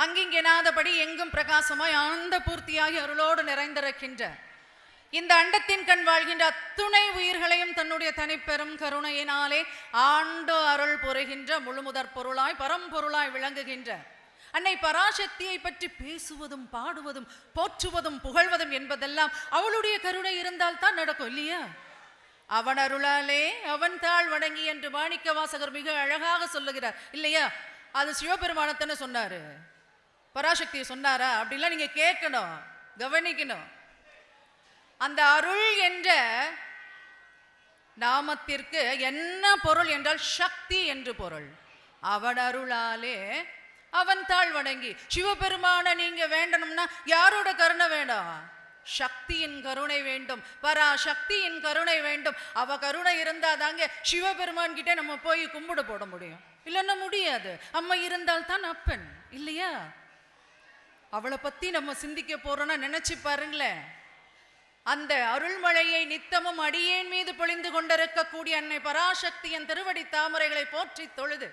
அங்கிங்கெனாதபடி எங்கும் பிரகாசமாய் ஆனந்த பூர்த்தியாகி அருளோடு நிறைந்திருக்கின்ற இந்த அண்டத்தின் கண் வாழ்கின்ற அத்துணை உயிர்களையும் தன்னுடைய தனிப்பெரும் கருணையினாலே ஆண்டு அருள் புரிகின்ற முழுமுதற் பொருளாய் பரம்பொருளாய் விளங்குகின்ற அன்னை பராசக்தியை பற்றி பேசுவதும் பாடுவதும் போற்றுவதும் புகழ்வதும் என்பதெல்லாம் அவளுடைய கருணை இருந்தால் தான் நடக்கும் இல்லையா? அவன் அருளாலே அவன் தாழ் வணங்கி என்று மாணிக்க வாசகர் மிக அழகாக சொல்லுகிறார் இல்லையா? அது சிவபெருமானத்தன்னு சொன்னாரு, பராசக்தியை சொன்னாரா? அப்படிலாம் நீங்க கேட்கணும், கவனிக்கணும். அந்த அருள் என்ற நாமத்திற்கு என்ன பொருள் என்றால் சக்தி என்று பொருள். அவன் அருளாலே அவன் தாழ் வணங்கி. சிவபெருமான நீங்க வேண்டணும்னா யாரோட கருணை வேண்டாம்? சக்தியின் கருணை வேண்டும், பராசக்தியின் கருணை வேண்டும். அவ கருணை இருந்தா தாங்க சிவபெருமான் கிட்ட நம்ம போய் கும்பிட போட முடியும், இல்லைன்னா முடியாது. அம்மா இருந்தால் தான் அப்பன் இல்லையா? அவளை பத்தி நம்ம சிந்திக்க போறோம்னா நினைச்சு பாருங்களேன். அந்த அருள்மழையை நித்தமும் அடியேன் மீது பொழிந்து கொண்டிருக்கக்கூடிய அன்னை பராசக்தியின் திருவடி தாமரைகளை போற்றி தொழுது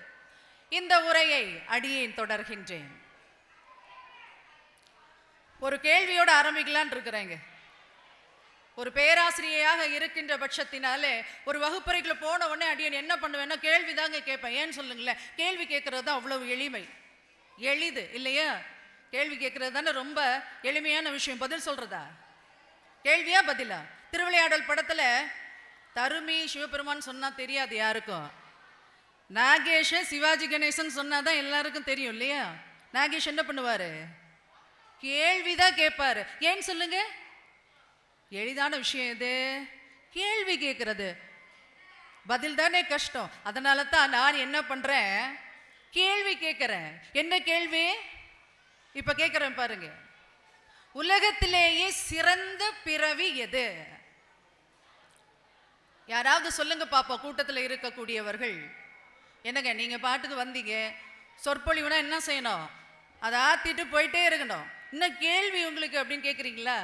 இந்த உரையை அடியேன் தொடர்கின்றேன். ஒரு கேள்வியோடு ஆரம்பிக்கலான் இருக்கிறேங்க. ஒரு பேராசிரியையாக இருக்கின்ற பட்சத்தினாலே ஒரு வகுப்பறைக்குள்ள போன உடனே அடியேன் என்ன பண்ணுவேன்னா கேள்விதாங்க கேட்பேன். ஏன்னு சொல்லுங்களேன், கேள்வி கேட்கறது தான் அவ்வளவு எளிது இல்லையா? கேள்வி கேட்கறது தானே ரொம்ப எளிமையான விஷயம். பதில் சொல்றதா? கேள்வியா பதிலா? திருவிளையாடல் படத்துல தருமி சிவபெருமான் சொன்னா தெரியாது யாருக்கும். நாகேஷ சிவாஜி கணேசன் சொன்னாதான் எல்லாருக்கும் தெரியும் இல்லையா? நாகேஷ் என்ன பண்ணுவாரு? கேள்விதான் கேட்பாரு. ஏன்னு சொல்லுங்க, எளிதான விஷயம் இது. கேள்வி கேட்கறது பதில் தானே கஷ்டம். அதனால தான் நான் என்ன பண்றேன், கேள்வி கேட்கிறேன். என்ன கேள்வி இப்ப கேட்கிறேன் பாருங்க. உலகத்திலேயே சிறந்த பிறவி எது? யாராவது சொல்லுங்க பாப்பா, கூட்டத்தில் இருக்கக்கூடியவர்கள். என்னங்க நீங்க பாட்டுக்கு வந்தீங்க, சொற்பொழிவுனா என்ன செய்யணும்? அதை ஆத்திட்டு போயிட்டே இருக்கணும். இன்னும் கேள்வி உங்களுக்கு அப்படின்னு கேட்குறீங்களா?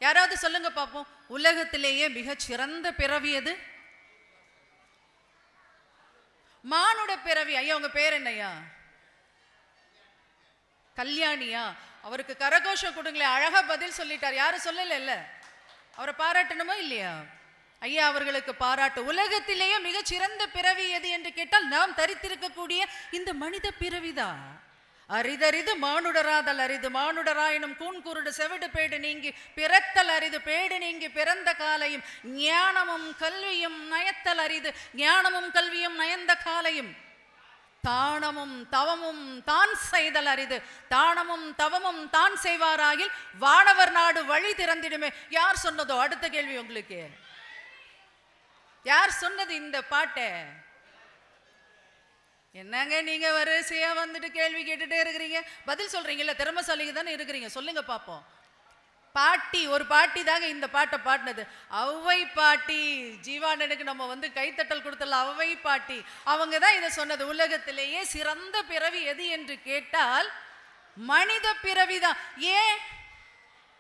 யாராவது சொல்லுங்க பார்ப்போம், உலகத்திலேயே மிகச் சிறந்த பிறவி எது? மானுட பிறவி. ஐயா உங்க பேர் என்னையா? கல்யாணியா? அவருக்கு கரகோஷம் கொடுங்களேன், அழகா பதில் சொல்லிட்டார். யாரும் சொல்லல, அவரை பாராட்டணுமா இல்லையா? ஐயா அவர்களுக்கு பாராட்டு. உலகத்திலேயே மிகச் சிறந்த பிறவி எது என்று கேட்டால் நாம் தரித்திருக்கக்கூடிய இந்த மனித பிறவிதான். அரிதரிது மானுடராதல் அரிது, மானுடராயினும் கூன் குருடு செவிடு பேடு நீங்கி பிறத்தல் அரிது, பேடு நீங்கி பிறந்த காலையும் ஞானமும் கல்வியும் நயத்தல் அரிது, ஞானமும் கல்வியும் நயந்த காலையும் தானமும் தவமும் தான் செய்தல் அரிது, தானமும் தவமும் தான் செய்வாராயில் வானவர் நாடு வழி திறந்திடுமே. யார் சொன்னதோ? அடுத்த கேள்வி உங்களுக்கு. யார் சொன்னது இந்த பாட்டை? என்னங்க நீங்க வரிசையா வந்துட்டு கேள்வி கேட்டுட்டே இருக்கிறீங்க, பதில் சொல்றீங்கல்ல, திறமைசாலிங்க தானே இருக்கிறீங்க. சொல்லுங்க பாப்போம். பாட்டி, ஒரு பாட்டி தாங்க இந்த பாட்டை பாடினது. ஔவை பாட்டி. ஜீவானனுக்கு நம்ம கைத்தட்டல் கொடுத்தல, ஔவை பாட்டி அவங்க தான் இதை சொன்னது. உலகத்திலேயே சிறந்த பிறவி எது என்று கேட்டால் மனித பிறவிதான்.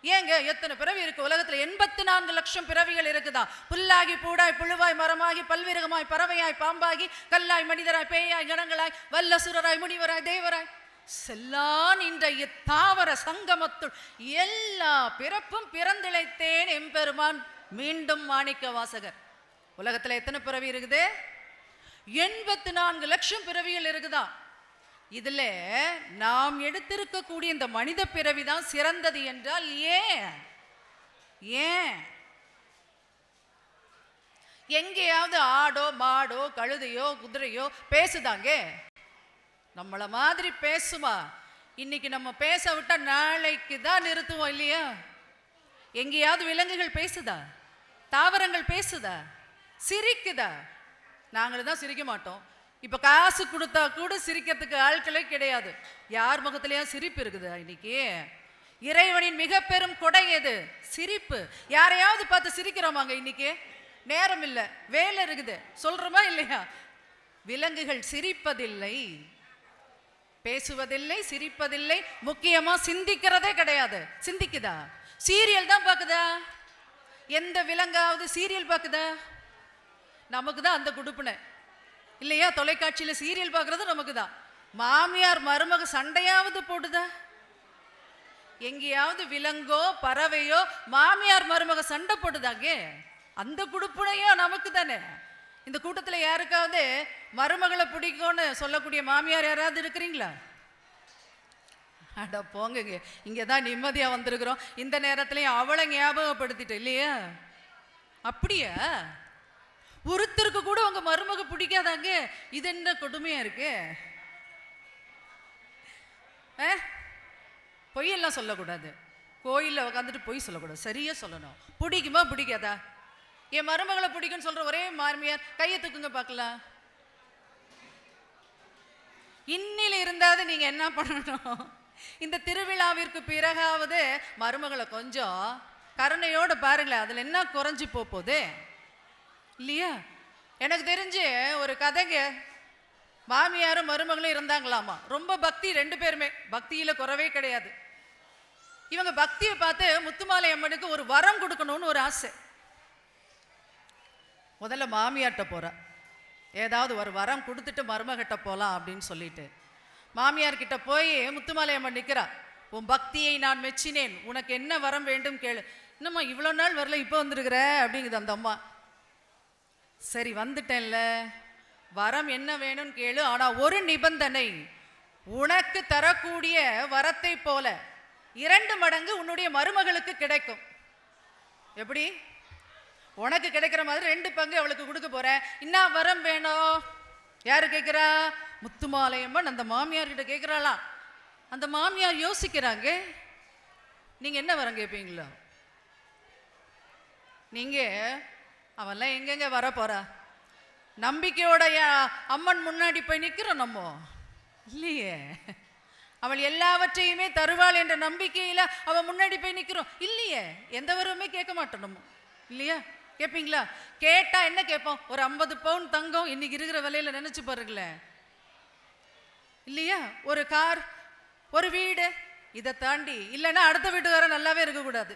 ஏங்க எத்தனை பிறவி இருக்கு உலகத்துல? 84 லட்சம் பிறவிகள் இருக்குதா. புல்லாகி பூடாய் புழுவாய் மரமாகி பல்விருகமாய் பறவையாய் பாம்பாகி கல்லாய் மனிதராய் பேயாய் கணங்களாய் வல்லசுரராய் முனிவராய் தேவராய் செல்லான் என்ற இத்தாவர சங்கமத்துள் எல்லா பிறப்பும் பிறந்திழைத்தேன் எம்பெருமான். மீண்டும் மாணிக்க வாசகர். உலகத்துல எத்தனை பிறவி இருக்குது? 84 லட்சம் பிறவிகள் இருக்குதா. இதுல நாம் எடுத்திருக்கக்கூடிய இந்த மனித பிறவிதான் சிறந்தது என்றால் ஏன் எங்கேயாவது ஆடோ மாடோ கழுதையோ குதிரையோ பேசுதாங்க? நம்மள மாதிரி பேசுமா? இன்னைக்கு நம்ம பேச விட்டா நாளைக்கு தான் நிறுத்துவோம் இல்லையா? எங்கேயாவது விலங்குகள் பேசுதா? தாவரங்கள் பேசுதா? சிரிக்குதா? நாங்களும் தான் சிரிக்க மாட்டோம். இப்ப காசு கொடுத்தா கூட சிரிக்கிறதுக்கு ஆட்களே கிடையாது. யார் முகத்திலேயே சிரிப்பு இருக்குதா இன்னைக்கு? இறைவனின் மிக பெரும் கொடை எது? சிரிப்பு. யாரையாவது பார்த்து சிரிக்கிறோமாங்க இன்னைக்கு? நேரம் இல்லை, வேலை இருக்குது, சொல்றோமா இல்லையா? விலங்குகள் சிரிப்பதில்லை, பேசுவதில்லை, சிரிப்பதில்லை, முக்கியமா சிந்திக்கிறதே கிடையாது. சிந்திக்குதா? சீரியல் தான் பார்க்குதா? எந்த விலங்காவது சீரியல் பார்க்குதா? நமக்கு தான் அந்த குடுப்பினை இல்லையா? தொலைக்காட்சியில் சீரியல் பார்க்கறது நமக்கு தான். மாமியார் மருமக சண்டையாவது போடுதா? எங்கேயாவது விலங்கோ பறவையோ மாமியார் மருமக சண்டை போடுதாங்க? அந்த குடுப்புனையோ நமக்கு தானே. இந்த கூட்டத்தில் யாருக்காவது மருமகளை பிடிக்கும்னு சொல்லக்கூடிய மாமியார் யாராவது இருக்கிறீங்களா? அட போங்க, இங்கே தான் நிம்மதியாக வந்திருக்கிறோம். இந்த நேரத்துலையும் அவளை ஞாபகப்படுத்திட்டு இல்லையா? அப்படியா? ஒருத்தருக்கு கூட உங்க மருமக பிடிக்காதாங்க? இது என்ன கொடுமையா இருக்கு? பொய்யெல்லாம் சொல்லக்கூடாது. கோயிலில் உட்காந்துட்டு பொய் சொல்லக்கூடாது, சரியா சொல்லணும். பிடிக்குமா பிடிக்காதா? என் மருமகளை பிடிக்கும்னு சொல்ற ஒரே மாமியார் கையை தூக்குங்க பார்க்கலாம். இன்னில இருந்தாது நீங்க என்ன பண்ணணும்? இந்த திருவிழாவிற்கு பிறகாவது மருமகளை கொஞ்சம் கருணையோட பாருங்களேன். அதுல என்ன குறைஞ்சு போகுது இல்லையா? எனக்கு தெரிஞ்சு ஒரு கதைங்க, மாமியாரும் மருமகளும் இருந்தாங்களாமா. ரொம்ப பக்தி, ரெண்டு பேருமே பக்தியில குறவே கிடையாது. இவங்க பக்தியை பார்த்து முத்துமாலை அம்மனுக்கு ஒரு வரம் கொடுக்கணும்னு ஒரு ஆசை. முதல்ல மாமியார்கிட்ட போறா, ஏதாவது ஒரு வரம் கொடுத்துட்டு மருமகிட்ட போகலாம் அப்படின்னு சொல்லிட்டு மாமியார்கிட்ட போய் முத்துமாலை அம்மன் நிற்கிறா. உன் பக்தியை நான் மெச்சினேன், உனக்கு என்ன வரம் வேண்டும் கேளு. என்னம்மா இவ்வளோ நாள் வரல, இப்போ வந்துருக்குற அப்படிங்குது அந்த அம்மா. சரி வந்துட்டேன்ல, வரம் என்ன வேணும்னு கேளு, ஆனால் ஒரு நிபந்தனை, உனக்கு தரக்கூடிய வரத்தை போல 2 மடங்கு உன்னுடைய மருமகளுக்கு கிடைக்கும். எப்படி? உனக்கு கிடைக்கிற மாதிரி 2 பங்கு அவளுக்கு கொடுக்க போறேன். என்ன வரம் வேணும்? யாரு கேட்கிறா? முத்துமாலையம்மன் அந்த மாமியார் கிட்ட கேட்கிறாளாம். அந்த மாமியார் யோசிக்கிறாங்க, நீங்க என்ன வரம் கேட்பீங்களோ? நீங்க அவெல்லாம் எங்கெங்க வர போறா? நம்பிக்கையோட அம்மன் முன்னாடி போய் நிக்கிறோம் நம்ம இல்லையே. அவள் எல்லாவற்றையுமே தருவாள் என்ற நம்பிக்கையில அவள் முன்னாடி போய் நிற்கிறோம் இல்லையே. எந்த வரவுமே கேட்க மாட்டோம் நம்ம இல்லையா? கேட்பீங்களா? கேட்டா என்ன கேட்போம்? ஒரு 50 பவுன் தங்கம் இன்னைக்கு இருக்கிற விலையில நினைச்சு பாருங்களேன் இல்லையா? ஒரு கார், ஒரு வீடு, இதை தாண்டி இல்லைன்னா அடுத்த வீட்டுக்காரன் நல்லாவே இருக்கக்கூடாது,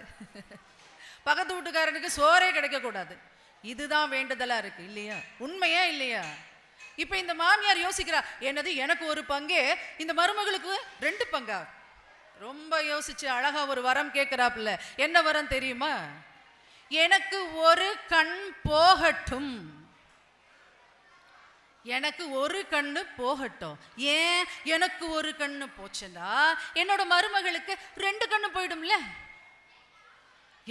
பக்கத்து வீட்டுக்காரனுக்கு சோறே கிடைக்கக்கூடாது. இதுதான் வேண்டுதலா இருக்கு இல்லையா? உண்மையா இல்லையா? இப்ப இந்த மாமியார் யோசிக்கிறா, என்னது எனக்கு ஒரு பங்கு, இந்த மருமகளுக்கு 2 பங்கா? ரொம்ப யோசிச்சு அழகா ஒரு வரம் கேட்கிறாப்புல. என்ன வரம் தெரியுமா? எனக்கு ஒரு கண் போகட்டும், எனக்கு ஒரு கண்ணு போகட்டும். ஏன் எனக்கு ஒரு கண்ணு போச்சுன்னா என்னோட மருமகளுக்கு 2 கண்ணு போயிடும்ல.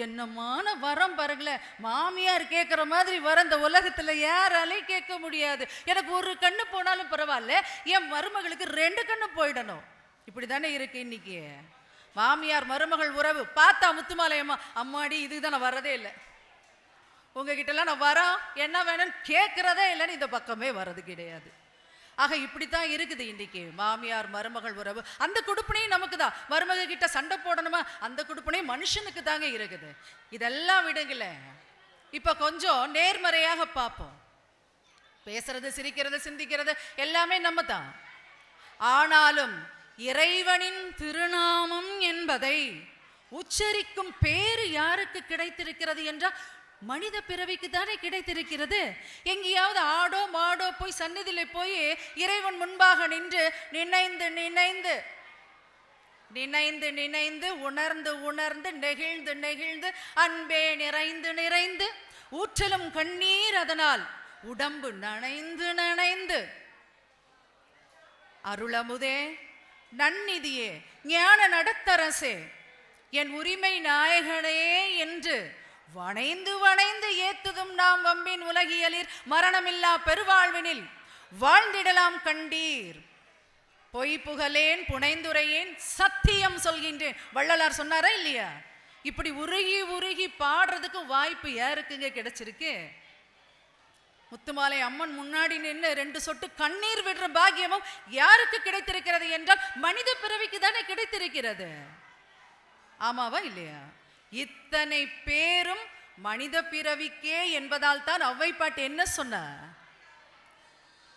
என்னமான வரம் பாருங்களேன். மாமியார் கேட்குற மாதிரி வர இந்த உலகத்துல யாராலையும் கேட்க முடியாது. எனக்கு ஒரு கண்ணு போனாலும் பரவாயில்ல, என் மருமகளுக்கு 2 கண்ணு போயிடணும். இப்படி தானே இருக்கு இன்னைக்கு மாமியார் மருமகள் உறவு. பார்த்தா முத்துமாலையம்மா, அம்மாடி இதுதான் நான் வரதே இல்லை, உங்ககிட்டலாம் நான் வரோம் என்ன வேணும்னு கேட்கறதே இல்லைன்னு இந்த பக்கமே வர்றது கிடையாது. ஆக இப்படித்தான் இருக்குது இன்னைக்கு மாமியார் மருமகள் உறவு. அந்த குடுப்பனையும் நமக்கு தான். மருமக கிட்ட சண்டை போடணுமா? அந்த குடுப்பனையும் மனுஷனுக்கு தாங்க இருக்குது. இதெல்லாம் விடுங்கள, இப்ப கொஞ்சம் நேர்மறையாக பார்ப்போம். பேசுறது, சிரிக்கிறது, சிந்திக்கிறது எல்லாமே நம்ம தான். ஆனாலும் இறைவனின் திருநாமம் என்பதை உச்சரிக்கும் பேரு யாருக்கு கிடைத்திருக்கிறது என்றால் மனித பிறவிக்கு தானே கிடைத்திருக்கிறது. எங்கேயாவது ஆடோ மாடோ போய் சந்நிதியில போய் இறைவன் முன்பாக நின்று நினைந்து நினைந்து நினைந்து நினைந்து உணர்ந்து உணர்ந்து நெகிழ்ந்து நெகிழ்ந்து அன்பே நிறைந்து நிறைந்து ஊற்றலும் கண்ணீர் அதனால் உடம்பு நனைந்து நனைந்து அருளமுதே நன்னிதியே ஞான நடத்தரசே என் உரிமை நாயகனே என்று வணைந்து வணைந்து ஏத்துதும் நாம் வம்பின் உலகியலில் மரணமில்லா பெருவாழ்வினில் வாழ்ந்திடலாம் கண்டீர். பொய் புகழேன் புனைந்துரையேன் சத்தியம் சொல்கின்றேன். வள்ளலார் சொன்னாரா இல்லையா? இப்படி உருகி உருகி பாடுறதுக்கு வாய்ப்பு யாருக்குங்க கிடைச்சிருக்கு? முத்துமாலை அம்மன் முன்னாடி நின்று 2 சொட்டு கண்ணீர் விடுற பாக்கியமும் யாருக்கு கிடைத்திருக்கிறது என்றால் மனித பிறவிக்கு தானே கிடைத்திருக்கிறது. ஆமாவா இல்லையா? இத்தனை பேரும் மனித பிறவிக்கே என்பதால் தான் ஔவை பாட்டு என்ன சொன்ன?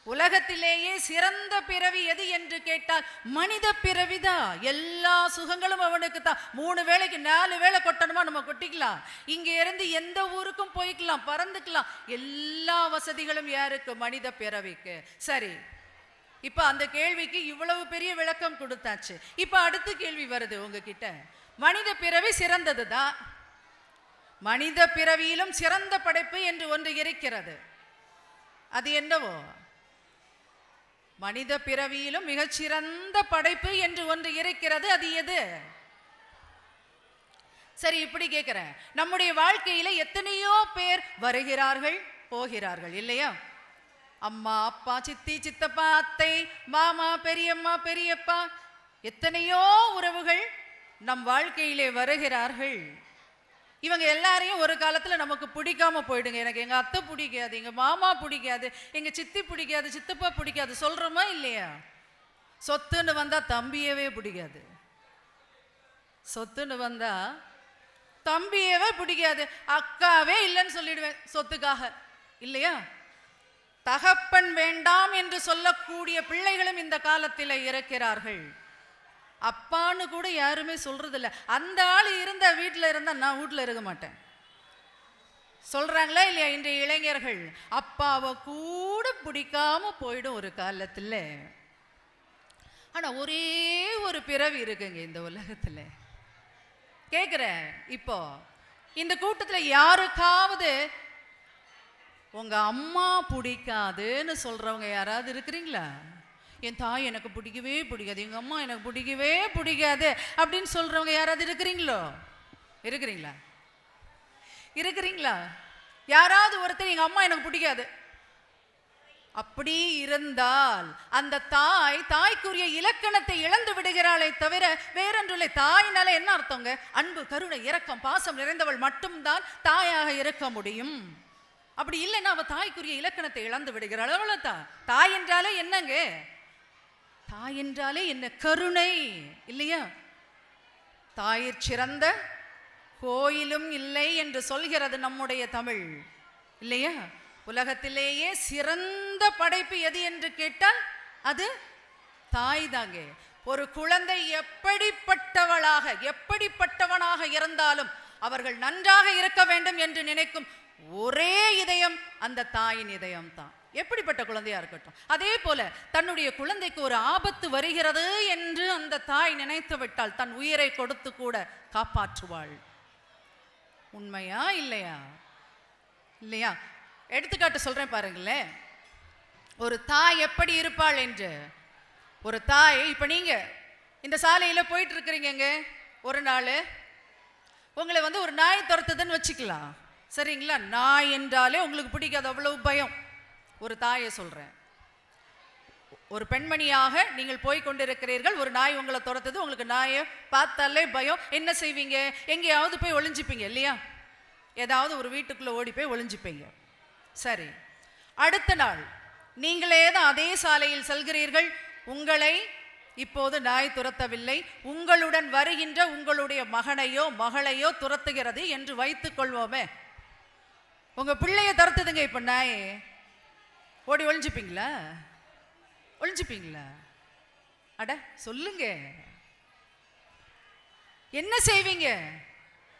உலகத்திலேயே சிறந்த பிறவி எது என்று கேட்டால் மனித பிறவிதான். எல்லா சுகங்களும் அவனுக்கு தான். 3 வேளைக்கு 4 வேளை கொட்டணுமா நம்ம கொட்டிக்கலாம். இங்க இருந்து எந்த ஊருக்கும் போய்க்கலாம், பறந்துக்கலாம். எல்லா வசதிகளும் யாருக்கு? மனித பிறவிக்கு. சரி, இப்ப அந்த கேள்விக்கு இவ்வளவு பெரிய விளக்கம் கொடுத்தாச்சு. இப்ப அடுத்த கேள்வி வருது உங்ககிட்ட. மனித பிறவி சிறந்ததுதான். மனித பிறவியிலும் சிறந்த படைப்பு என்று ஒன்று இருக்கிறது. அது என்னவோ? மனித பிறவியிலும் மிகச்சிறந்த படைப்பு என்று ஒன்று இருக்கிறது. அது எது? சரி, இப்படி கேட்கிறேன். நம்முடைய வாழ்க்கையில எத்தனையோ பேர் வருகிறார்கள், போகிறார்கள் இல்லையா? அம்மா, அப்பா, சித்தி, சித்தப்பா, அத்தை, மாமா, பெரியம்மா, பெரியப்பா, எத்தனையோ உறவுகள் நம் வாழ்க்கையிலே வருகிறார்கள். இவங்க எல்லாரையும் ஒரு காலத்துல நமக்கு பிடிக்காம போயிடுங்க. எனக்கு எங்க அத்தை பிடிக்காது, எங்க மாமா பிடிக்காது, எங்க சித்தி பிடிக்காது, சித்தப்பா பிடிக்காது சொல்றோமா இல்லையா? சொத்துன்னு வந்தா தம்பியவே பிடிக்காது. சொத்துன்னு வந்தா தம்பியவே பிடிக்காது. அக்காவே இல்லைன்னு சொல்லிடுவேன் சொத்துக்காக, இல்லையா? தகப்பன் வேண்டாம் என்று சொல்லக்கூடிய பிள்ளைகளும் இந்த காலத்தில் இருக்கிறார்கள். அப்பான்னு கூட யாருமே சொல்றது இல்லை. அந்த ஆள் இருந்த வீட்டில் இருந்தா நான் வீட்டில் இருக்க மாட்டேன் சொல்றாங்களா இல்லையா? இன்றைய இளைஞர்கள் அப்பாவை கூட பிடிக்காம போயிடும் ஒரு காலத்தில். ஆனா ஒரே ஒரு பிறவி இருக்குங்க இந்த உலகத்துல. கேட்குறேன், இப்போ இந்த கூட்டத்தில் யாருக்காவது உங்க அம்மா பிடிக்காதுன்னு சொல்றவங்க யாராவது இருக்கிறீங்களா? என் தாய் எனக்கு பிடிக்கவே பிடிக்காது, எங்க அம்மா எனக்கு பிடிக்கவே பிடிக்காது அப்படின்னு சொல்றவங்க யாராவது இருக்கிறீங்களோ? இருக்கிறீங்களா? இருக்கிறீங்களா? யாராவது ஒருத்தர் எங்க அம்மா எனக்கு பிடிக்காது அப்படி இருந்தால் அந்த தாய்க்குரிய இலக்கணத்தை இழந்து விடுகிறாளே தவிர வேறொன்றில்லை. தாயினால என்ன அர்த்தங்க? அன்பு, கருணை, இரக்கம், பாசம் நிறைந்தவள் மட்டும்தான் தாயாக இருக்க முடியும். அப்படி இல்லைன்னா அவ தாய்க்குரிய இலக்கணத்தை இழந்து விடுகிறாள். அவ்வளவுதான். தாய் என்றாலே என்னங்க? தாய் என்றாலே என்ன? கருணை, இல்லையா? தாயிற் சிறந்த கோயிலும் இல்லை என்று சொல்கிறது நம்முடைய தமிழ், இல்லையா? உலகத்திலேயே சிறந்த படைப்பு எது என்று கேட்டால் அது தாய் தாங்க. ஒரு குழந்தை எப்படிப்பட்டவனாக இருந்தாலும் அவர்கள் நன்றாக இருக்க வேண்டும் என்று நினைக்கும் ஒரே இதயம் அந்த தாயின் இதயம் தான், எப்படிப்பட்ட குழந்தையா இருக்கட்டும். அதே போல தன்னுடைய குழந்தைக்கு ஒரு ஆபத்து வருகிறது என்று அந்த தாய் நினைத்து விட்டால் தன் உயிரை கொடுத்து கூட காப்பாற்றுவாள். உண்மையா இல்லையா? இல்லையா? எடுத்துக்காட்டு சொல்றேன் பாருங்களேன். ஒரு தாய் எப்படி இருப்பாள் என்று. ஒரு தாய், இப்ப நீங்க இந்த சாலையில போயிட்டு இருக்கிறீங்க, ஒரு நாள் உங்களை ஒரு நாய் துரத்துதுன்னு வச்சுக்கலாம், சரிங்களா? நாய் என்றாலே உங்களுக்கு பிடிக்காது, அவ்வளவு பயம். ஒரு தாயை சொல்றேன். ஒரு பெண்மணியாக நீங்கள் போய் கொண்டிருக்கிறீர்கள், ஒரு நாய் உங்களை துரத்துது, உங்களுக்கு நாயை பார்த்தாலே பயம். என்ன செய்வீங்க? எங்கேயாவது போய் ஒளிஞ்சுப்பீங்க, இல்லையா? ஏதாவது ஒரு வீட்டுக்குள்ள ஓடி போய் ஒளிஞ்சுப்பீங்க. சரி, அடுத்த நாள் நீங்களே தான் அதே சாலையில் செல்கிறீர்கள். உங்களை இப்போது நாய் துரத்தவில்லை, உங்களுடன் வருகின்ற உங்களுடைய மகனையோ மகளையோ துரத்துகிறது என்று வைத்துக் கொள்வோமே. உங்க பிள்ளைய துரத்துதுங்க இப்ப நாய், ஓடி ஒளிஞ்சுப்பீங்களா? ஒளிஞ்சுப்பீங்களா? அட சொல்லுங்க, என்ன செய்வீங்க?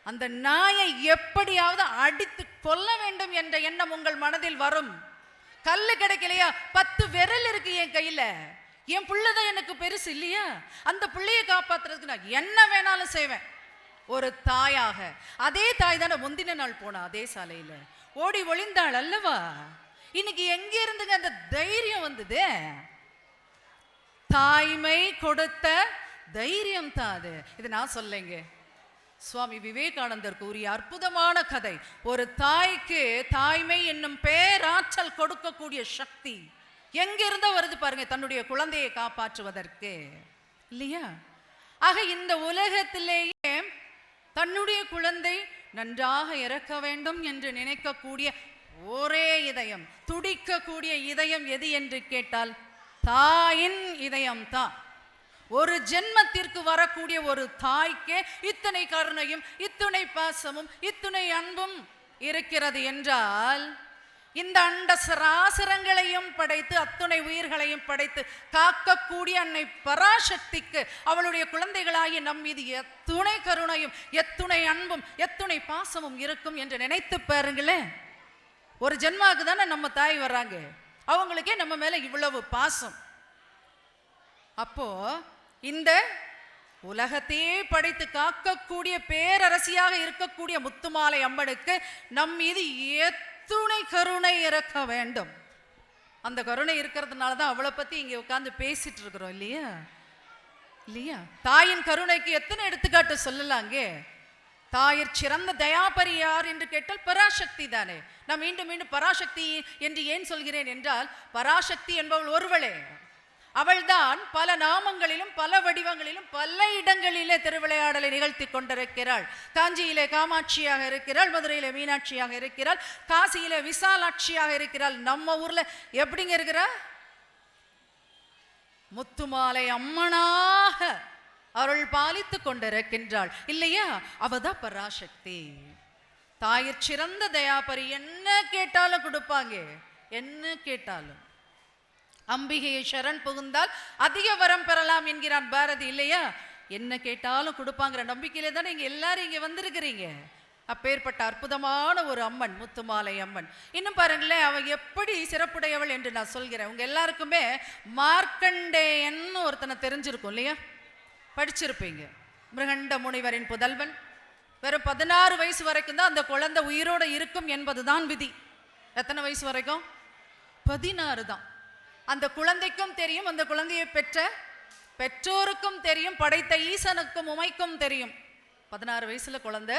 அந்த நாயை எப்படியாவது அடித்து கொல்ல வேண்டும் என்ற எண்ணம் உங்கள் மனதில் வரும். கல்லு கிடைக்கலையா? 10 விரல் இருக்கு என் கையில, என் பிள்ளைதான் எனக்கு பெருசு, இல்லையா? அந்த பிள்ளையை காப்பாத்துறதுக்கு நான் என்ன வேணாலும் செய்வேன் ஒரு தாயாக. அதே தாய் தானே முந்தின நாள் போனா அதே சாலையில ஓடி ஒளிந்தாள் அல்லவா? இன்னைக்கு எங்க இருந்துங்க அந்த தைரியம் வந்தது? தாய்மை கொடுத்த தைரியம் தான் அது. இது நான் சொல்லேங்க, சுவாமி விவேகானந்தர் கூறிய அற்புதமான கதை. ஒரு தாய்க்கு தாய்மை என்னும் பேராற்றல் கொடுக்கக்கூடிய சக்தி எங்கிருந்தோ வருது பாருங்க, தன்னுடைய குழந்தையை காப்பாற்றுவதற்கு, இல்லையா? ஆக இந்த உலகத்திலேயே தன்னுடைய குழந்தை நன்றாக இறக்க வேண்டும் என்று நினைக்கக்கூடிய ஒரே இதயம், துடிக்கக்கூடிய இதயம் எது என்று கேட்டால் தாயின் இதயம் தான். ஒரு ஜென்மத்திற்கு வரக்கூடிய ஒரு தாய்க்கே இத்தனை கருணையும் இத்துணை பாசமும் இத்துணை அன்பும் இருக்கிறது என்றால், இந்த அண்ட சராசரங்களையும் படைத்து அத்துணை உயிர்களையும் படைத்து காக்கக்கூடிய அன்னை பராசக்திக்கு அவளுடைய குழந்தைகளாகிய நம் மீது எத்துணை கருணையும் எத்துணை அன்பும் எத்துணை பாசமும் இருக்கும் என்று நினைத்து பாருங்களேன். ஒரு ஜென்மாவுக்கு தானே நம்ம தாய் வர்றாங்க, அவங்களுக்கே நம்ம மேல இவ்வளவு பாசம். அப்போ இந்த உலகத்தையே படைத்து காக்கக்கூடிய பேரரசியாக இருக்கக்கூடிய முத்துமாலை அம்மனுக்கு நம் மீது எத்துணை கருணை இறக்க வேண்டும். அந்த கருணை இருக்கிறதுனால தான் அவளை பத்தி இங்க உட்கார்ந்து பேசிட்டு இருக்கிறோம் இல்லையா? இல்லையா? தாயின் கருணைக்கு எத்தனை எடுத்துக்காட்டு சொல்லலாங்க. தாயிற் சிறந்த தயாபரி யார் என்று கேட்டால் பராசக்தி தானே. நான் மீண்டும் மீண்டும் பராசக்தி என்று ஏன் சொல்கிறேன் என்றால், பராசக்தி என்பவள் ஒருவளே. அவள்தான் பல நாமங்களிலும் பல வடிவங்களிலும் பல இடங்களிலே திருவிளையாடலை நிகழ்த்தி கொண்டிருக்கிறாள். காஞ்சியிலே காமாட்சியாக இருக்கிறாள், மதுரையிலே மீனாட்சியாக இருக்கிறாள், காசியிலே விசாலாட்சியாக இருக்கிறாள். நம்ம ஊர்ல எப்படிங்க இருக்கிறா? முத்துமாலை அம்மனாக அருள் பாலித்து கொண்டிருக்கின்றாள் இல்லையா? அவதான் பராசக்தி. தாயிற் சிறந்த தயாபரி. என்ன கேட்டாலும் கொடுப்பாங்க, என்ன கேட்டாலும். அம்பிகையை சரண் புகுந்தால் அதிக வரம் பெறலாம் என்கிறான் பாரதி இல்லையா? என்ன கேட்டாலும் கொடுப்பாங்கிற நம்பிக்கையிலே தானே இங்க எல்லாரும் இங்க வந்திருக்கிறீங்க. அப்பேற்பட்ட அற்புதமான ஒரு அம்மன் முத்துமாலை அம்மன். இன்னும் பாருங்களேன், அவ எப்படி சிறப்புடையவள் என்று நான் சொல்கிறேன். உங்க எல்லாருக்குமே மார்க்கண்டேயன் ஒருத்தனை தெரிஞ்சிருக்கும் இல்லையா? படிச்சிருப்பீங்க. மிருகண்ட முனிவரின் புதல்வன். வெறும் 16 வயசு வரைக்கும் தான் அந்த குழந்தை உயிரோடு இருக்கும் என்பதுதான் விதி. எத்தனை வயசு வரைக்கும்? 16 தான். அந்த குழந்தைக்கும் தெரியும், அந்த குழந்தையை பெற்ற பெற்றோருக்கும் தெரியும், படைத்த ஈசனுக்கும் உமைக்கும் தெரியும். 16 வயசுல குழந்தை,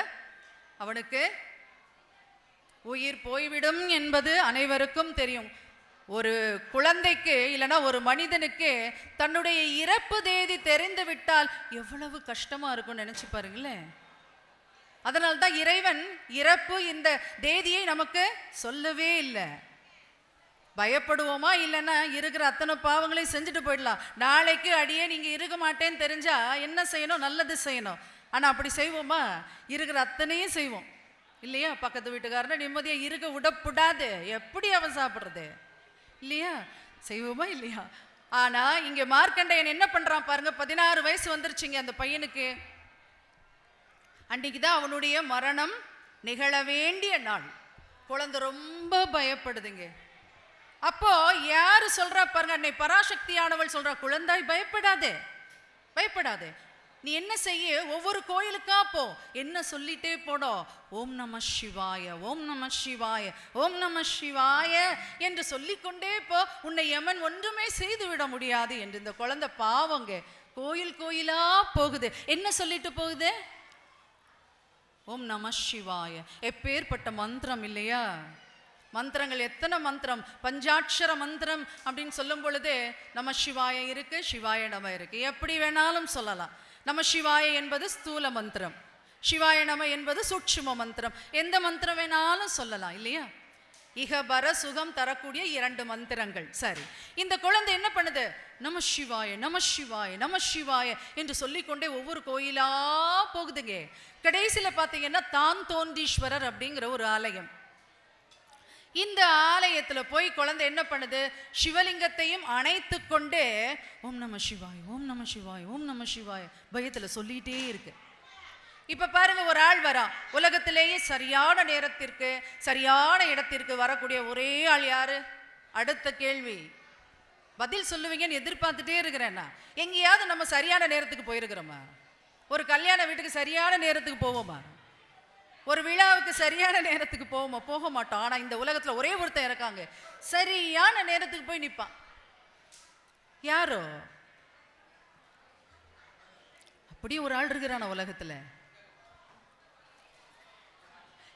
அவனுக்கு உயிர் போய்விடும் என்பது அனைவருக்கும் தெரியும். ஒரு குழந்தைக்கு இல்லைன்னா ஒரு மனிதனுக்கு தன்னுடைய இறப்பு தேதி தெரிந்து விட்டால் எவ்வளவு கஷ்டமா இருக்கும் நினைச்சு பாருங்களேன். அதனால்தான் இறைவன் இறப்பு இந்த தேதியை நமக்கு சொல்லவே இல்லை. பயப்படுவோமா? இல்லைன்னா இருக்கிற அத்தனை பாவங்களையும் செஞ்சுட்டு போயிடலாம். நாளைக்கு அடியே நீங்க இருக்க மாட்டேன்னு தெரிஞ்சா என்ன செய்யணும்? நல்லது செய்யணும். ஆனா அப்படி செய்வோமா? இருக்கிற அத்தனையும் செய்வோம் இல்லையா? பக்கத்து வீட்டுக்காரனை நிம்மதியா இருக்க விடப்படாது. எப்படி அவன் சாப்பிடுறது இல்லையா? செய்வோமா இல்லையா? ஆனா இங்க மார்க்கண்டையன் என்ன பண்றான் பாருங்க. 16 வயசு வந்துருச்சுங்க அந்த பையனுக்கு. அன்னைக்குதான் அவனுடைய மரணம் நிகழ வேண்டிய நாள். குழந்தை ரொம்ப பயப்படுதுங்க. அப்போ யாரு சொல்றா பாருங்க, அன்னை பராசக்தியானவள் சொல்றா, குழந்தாய் பயப்படாதே, பயப்படாதே. நீ என்ன செய்ய? ஒவ்வொரு கோயிலுக்கா போ, என்ன சொல்லிட்டே போனோம், ஓம் நம சிவாய, ஓம் நம சிவாய, ஓம் நம சிவாய என்று சொல்லிக்கொண்டே போ. உன்னை யமன் ஒன்றுமே செய்து விட முடியாது என்று. இந்த குழந்தை பாவங்க கோயில் கோயிலா போகுது. என்ன சொல்லிட்டு போகுது? ஓம் நம சிவாய. எப்பேற்பட்ட மந்திரம் இல்லையா? மந்திரங்கள் எத்தனை மந்திரம், பஞ்சாட்சர மந்திரம் அப்படின்னு சொல்லும் பொழுது நம சிவாய இருக்கு, சிவாய நம இருக்கு. எப்படி வேணாலும் சொல்லலாம். நம சிவாய என்பது ஸ்தூல மந்திரம், சிவாய நம என்பது சூட்சும மந்திரம். எந்த மந்திரம் வேணாலும் சொல்லலாம் இல்லையா? இகபர சுகம் தரக்கூடிய 2 மந்திரங்கள். சரி, இந்த குழந்தை என்ன பண்ணுது? நம சிவாய நம சிவாய நம சிவாய என்று சொல்லிக்கொண்டே ஒவ்வொரு கோயிலா போகுதுங்க. கடைசியில பாத்தீங்கன்னா தான் தோன்றீஸ்வரர் அப்படிங்கிற ஒரு ஆலயம். இந்த ஆலயத்துல போய் குழந்தை என்ன பண்ணுது? சிவலிங்கத்தையும் அணைத்து கொண்டே ஓம் நம சிவாய், ஓம் நம சிவாய், ஓம் நம சிவாய் பயத்துல சொல்லிட்டே இருக்கு. இப்ப பாருங்க, ஒரு ஆள் வரா. உலகத்திலேயே சரியான நேரத்திற்கு சரியான இடத்திற்கு வரக்கூடிய ஒரே ஆள் யாரு? அடுத்த கேள்வி பதில் சொல்லுவீங்கன்னு எதிர்பார்த்துட்டே இருக்கிறேன்னா. எங்கேயாவது நம்ம சரியான நேரத்துக்கு போயிருக்கிறோமா? ஒரு கல்யாண வீட்டுக்கு சரியான நேரத்துக்கு போவோமா? ஒரு விழாவுக்கு சரியான நேரத்துக்கு போவோமா? போக மாட்டோம். ஆனா இந்த உலகத்துல ஒரே ஒருத்தன் இருக்காங்க, சரியான நேரத்துக்கு போய் நிப்பான். யாரோ? அப்படி ஒரு ஆள் இருக்கிறான உலகத்துல.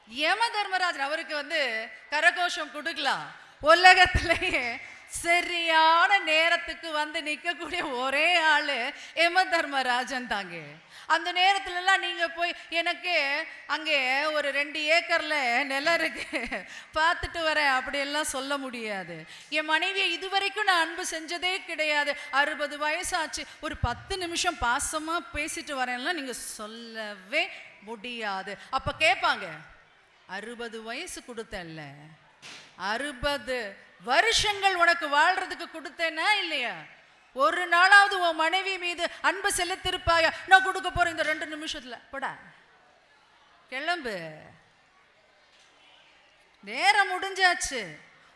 யம தர்மராஜன். அவருக்கு கரகோஷம் கொடுக்கலாம். உலகத்திலேயே சரியான நேரத்துக்கு நிற்கக்கூடிய ஒரே ஆளு யம தர்மராஜன் தாங்க. அந்த நேரத்துல எல்லாம் நீங்க போய் எனக்கு அங்கே ஒரு 2 ஏக்கர்ல நிலம் இருக்கு பார்த்துட்டு வரேன் அப்படியெல்லாம் சொல்ல முடியாது. என் மனைவியை இதுவரைக்கும் நான் அன்பு செஞ்சதே கிடையாது, 60 வயசாச்சு, ஒரு 10 நிமிஷம் பாசமா பேசிட்டு வரேன்லாம் நீங்க சொல்லவே முடியாது. அப்ப கேட்பாங்க, 60 வயசு கொடுத்தேன்ல, 60 வருஷங்கள் உனக்கு வாழ்றதுக்கு கொடுத்தேனா இல்லையா? ஒரு நாளாவது உன் மனைவி மீது அன்பு செலுத்திருப்பாயா? நான் கொடுக்க போறேன் இந்த 2 நிமிஷத்துல. போடா, கிளம்பு, நேரம் முடிஞ்சாச்சு.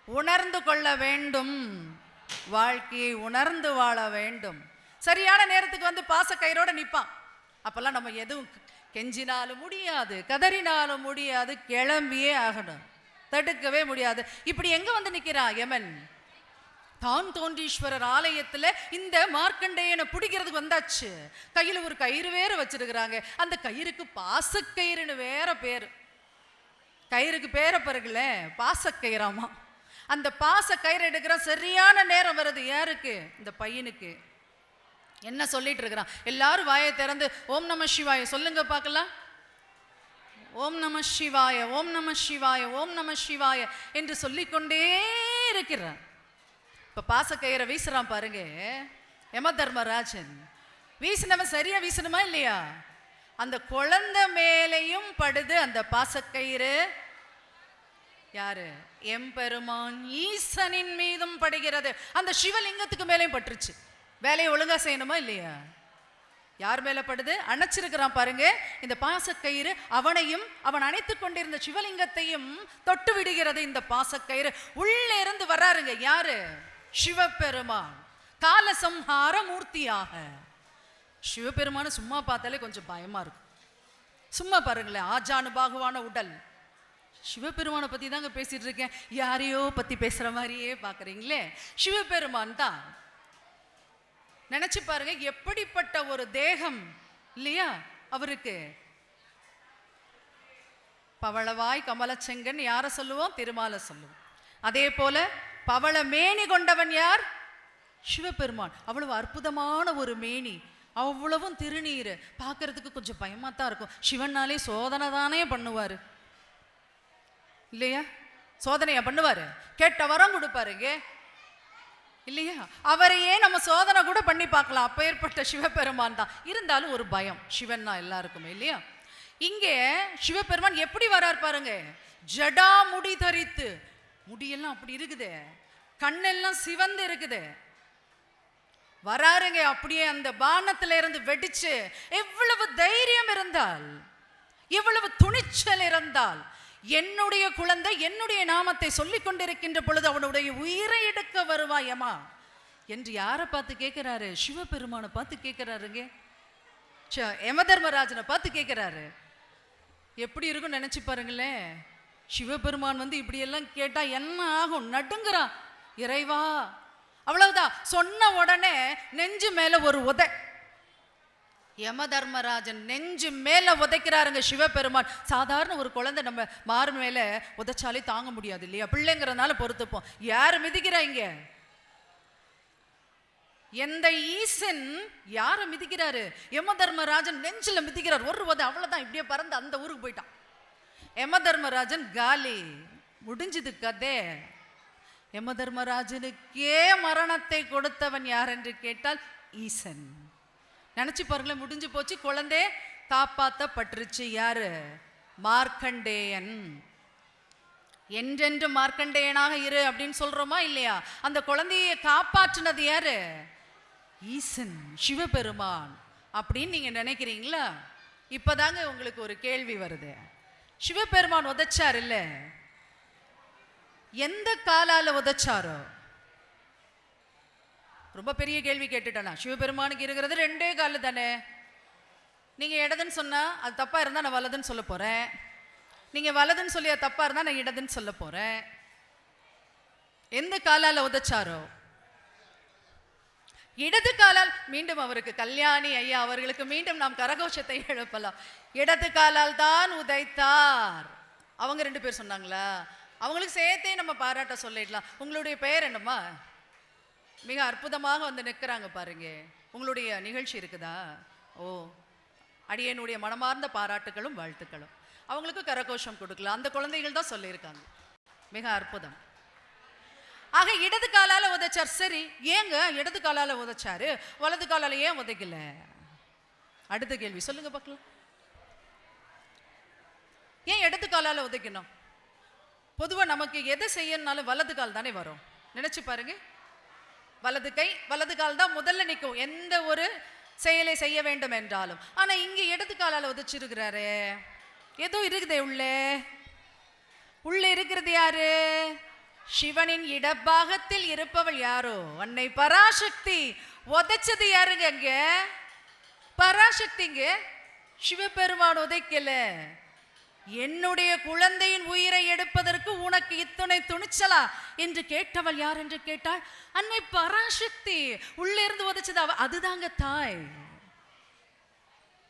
உணர்ந்து கொள்ள வேண்டும், வாழ்க்கையை உணர்ந்து வாழ வேண்டும். சரியான நேரத்துக்கு வந்து பாச கயிறோட நிற்பான். அப்பெல்லாம் நம்ம எதுவும் கெஞ்சினாலும் முடியாது, கதறினாலும் முடியாது, கிளம்பியே ஆகணும், தடுக்கவே முடியாது. இப்படி எங்க வந்து நிற்கிறான் யமன்? தான் தோன்றீஸ்வரர் ஆலயத்துல இந்த மார்க்கண்டேயனை பிடிக்கிறதுக்கு வந்தாச்சு. கையில ஒரு கயிறு வேற வச்சிருக்கிறாங்க. அந்த கயிறுக்கு பாசக்கயிறுன்னு வேற பேரு. கயிறுக்கு பேர பிறகுல பாசக்கயிறாமா. அந்த பாச கயிறு எடுக்கிற சரியான நேரம் வருது. யாருக்கு? இந்த பையனுக்கு. என்ன சொல்லிட்டு இருக்கிறான்? எல்லாரும் வாயை திறந்து ஓம் நம சிவாய சொல்லுங்க பார்க்கலாம். ஓம் நம சிவாய, ஓம் நம சிவாய, ஓம் நம சிவாய என்று சொல்லிக்கொண்டே இருக்கிறான். இப்ப பாசக்கயிறை வீசுறான் பாருங்க யம தர்மராஜன். வீசினவன் சரியா வீசணுமா இல்லையா? அந்த குழந்தை மேலையும் படுது அந்த பாசக்கயிறு. யாரு? எம்பெருமான் ஈசனின் மீதும் படுகிறது. அந்த சிவலிங்கத்துக்கு மேலேயும் பட்டுருச்சு. வேலையை ஒழுங்கா செய்யணுமா இல்லையா? யார் மேல படுது? அணைச்சிருக்கிறான் பாருங்க இந்த பாசக்கயிறு. அவனையும் அவன் அணைத்துக் கொண்டிருந்த சிவலிங்கத்தையும் தொட்டு விடுகிறது இந்த பாசக்கயிறு. உள்ளே இருந்து வர்றாருங்க. யாரு? சிவபெருமான் காலசம்ஹார மூர்த்தியாக. சிவபெருமான சும்மா பார்த்தாலே கொஞ்சம் பயமா இருக்கும். சும்மா பாருங்களேன், ஆஜானு பாகுவான உடல். சிவபெருமானை பத்தி தாங்க பேசிட்டு இருக்கேன், யாரையோ பத்தி பேசுற மாதிரியே பாக்குறீங்களே. சிவபெருமான் தான். நினைச்சு பாருங்க எப்படிப்பட்ட ஒரு தேகம் இல்லையா அவருக்கு. பவளவாய் கமலச்செங்கன் யார சொல்லுவோம்? திருமால சொல்லுவோம். அதே போல பவள மேனி கொண்டவன் யார்? சிவபெருமான். அவ்வளவு அற்புதமான ஒரு மேனி, அவ்வளவும் திருநீர். பார்க்கறதுக்கு கொஞ்சம் பயமா தான் இருக்கும். சிவனாலே சோதனை தானே பண்ணுவாரு இல்லையா? சோதனையா பண்ணுவாரு, கேட்ட வரம் கொடுப்பாருங்க இல்லையா? அவரையே நம்ம சோதனை கூட பண்ணி பார்க்கலாம். அப்பேற்பட்ட சிவபெருமான் தான். இருந்தாலும் ஒரு பயம் சிவன்னா எல்லாருக்குமே இல்லையா? இங்கே சிவபெருமான் எப்படி வரார் பாருங்க. ஜடா முடி தரித்து, முடியெல்லாம் அப்படி இருக்குது, கண்ணெல்லாம் சிவந்து இருக்குது. வராருங்க அப்படியே அந்த பானத்துல இருந்து வெடிச்சு. எவ்வளவு தைரியம் இருந்தால், எவ்வளவு துணிச்சல் இருந்தால், என்னுடைய குழந்தை என்னுடைய நாமத்தை சொல்லிக் கொண்டிருக்கின்ற பொழுது அவனுடைய உயிரை எடுக்க வருவாயமா என்று யாரை பார்த்து கேட்கிறாரு? சிவபெருமானை பார்த்து கேட்கிறாருங்க. யம தர்மராஜனை பார்த்து கேட்கிறாரு. எப்படி இருக்கும் நினைச்சு பாருங்களேன். சிவபெருமான் வந்து இப்படி எல்லாம் கேட்டா என்ன ஆகும்? நடுங்குறான். இறைவா, அவ்வளவுதான். சொன்ன உடனே நெஞ்சு மேல ஒரு உதை. யம தர்மராஜன் நெஞ்சு மேல உதைக்கிறாருங்க சிவபெருமான். சாதாரண ஒரு குழந்தை நம்ம மாறு மேல உதைச்சாலே தாங்க முடியாது இல்லையா? பிள்ளைங்கிறதுனால பொறுத்துப்போம். யாரு மிதிக்கிறாங்க? எந்த ஈசன் யார மிதிக்கிறாரு? யம தர்மராஜன் நெஞ்சில மிதிக்கிறார். ஒரு உதை, அவ்வளவுதான். இப்படியே பறந்து அந்த ஊருக்கு போயிட்டான். யம தர்மராஜன் காலி, முடிஞ்சது கதே. யம தர்மராஜனுக்கே மரணத்தை கொடுத்தவன் யார் என்று கேட்டால் ஈசன். நினைச்சு பாருங்களேன், முடிஞ்சு போச்சு. குழந்தை காப்பாத்தப்பட்டுருச்சு. யாரு? மார்க்கண்டேயன். என்றென்று மார்க்கண்டேயனாக இரு அப்படின்னு சொல்றோமா இல்லையா? அந்த குழந்தையை காப்பாற்றினது யாரு? ஈசன், சிவபெருமான் அப்படின்னு நீங்க நினைக்கிறீங்களா? இப்பதாங்க உங்களுக்கு ஒரு கேள்வி வருது. சிவபெருமான் உதைச்சார் இல்ல, எந்த காலால உதைச்சாரோ? ரொம்ப பெரிய கேள்வி கேட்டுட்டேனா? சிவபெருமானுக்கு இருக்கிறது ரெண்டே காலு தானே. நீங்க இடதுன்னு சொன்னா அது தப்பா இருந்தா நான் வலதுன்னு சொல்ல போறேன். நீங்க வலதுன்னு சொல்லி அது தப்பா இருந்தா நான் இடதுன்னு சொல்ல போறேன். எந்த காலால உதைச்சாரோ? இடது காலால். மீண்டும் அவருக்கு கல்யாணி ஐயா அவர்களுக்கு மீண்டும் நாம் கரகோஷத்தை எழுப்பலாம். இடது காலால் தான் உதைத்தார். அவங்க ரெண்டு பேர் சொன்னாங்களா? அவங்களுக்கு சேர்த்தே நம்ம பாராட்ட சொல்லிடலாம். உங்களுடைய பெயர் என்னம்மா? மிக அற்புதமாக வந்து நிற்கிறாங்க பாருங்க. உங்களுடைய நிகழ்ச்சி இருக்குதா? ஓ, அடியனுடைய மனமார்ந்த பாராட்டுகளும் வாழ்த்துக்களும். அவங்களுக்கு கரகோஷம் கொடுக்கலாம். அந்த குழந்தைகள் தான் சொல்லியிருக்காங்க. மிக அற்புதம். ஆக இடது காலால உதைச்சார். சரி, ஏங்க இடது காலால உதைச்சாரு, வலது காலால ஏன் உதைக்கல? அடுத்த கேள்வி சொல்லுங்க பார்க்கலாம். ஏன் இடது காலால உதைக்கணும்? பொதுவா நமக்கு எதை செய்யணும்னாலும் வலது கால் தானே வரும். நினைச்சு பாருங்க. வலது கை வலது கால் தான் முதல்ல நிற்கும் எந்த ஒரு செயலை செய்ய வேண்டும் என்றாலும். ஆனா இங்க இடது காலால உதைச்சிருக்கிறாரு. ஏதோ இருக்குதே உள்ளே இருக்கிறது யாரு? சிவனின் இடப்பாகத்தில் இருப்பவள் யாரோ? அன்னை பராசக்தி உதைச்சது யாருங்க? அங்க பராசக்திங்க. சிவபெருமான் உதைக்கல. என்னுடைய குழந்தையின் உயிரை எடுப்பதற்கு உனக்கு இத்தனை துணிச்சலா என்று கேட்டவள் யார் என்று கேட்டாள் அன்னை பராசக்தி. உள்ளே இருந்து உதைச்சது அதுதாங்க தாய்.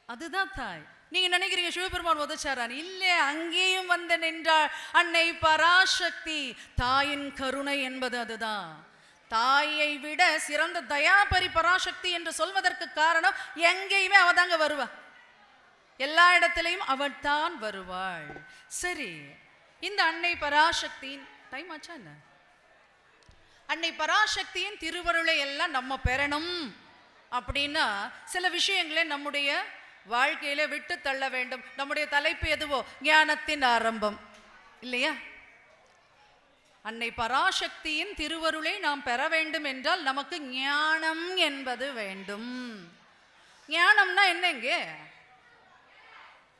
அதுதான் தாய். நீங்க நினைக்கிறீங்க சிவபெருமான் உதைச்சாரான்? இல்ல, அங்கேயும் வந்து நின்றாள் அன்னை பராசக்தி. தாயின் கருணை என்பது அதுதான். தாயை விட சிறந்த தயாபரி பராசக்தி என்று சொல்வதற்கு காரணம் எங்கேயுமே அவதாங்க வருவா. எல்லா இடத்திலையும் அவள் தான் வருவாள். சரி, இந்த அன்னை பராசக்தியின் டைம் ஆச்சா என்ன? அன்னை பராசக்தியின் திருவருளை எல்லாம் நம்ம பெறணும் அப்படின்னா சில விஷயங்களை நம்முடைய வாழ்க்கையில விட்டு தள்ள வேண்டும். நம்முடைய தலைப்பு எதுவோ? ஞானத்தின் ஆரம்பம் இல்லையா? அன்னை பராசக்தியின் திருவருளை நாம் பெற வேண்டும் என்றால் நமக்கு ஞானம் என்பது வேண்டும். ஞானம்னா என்னங்க?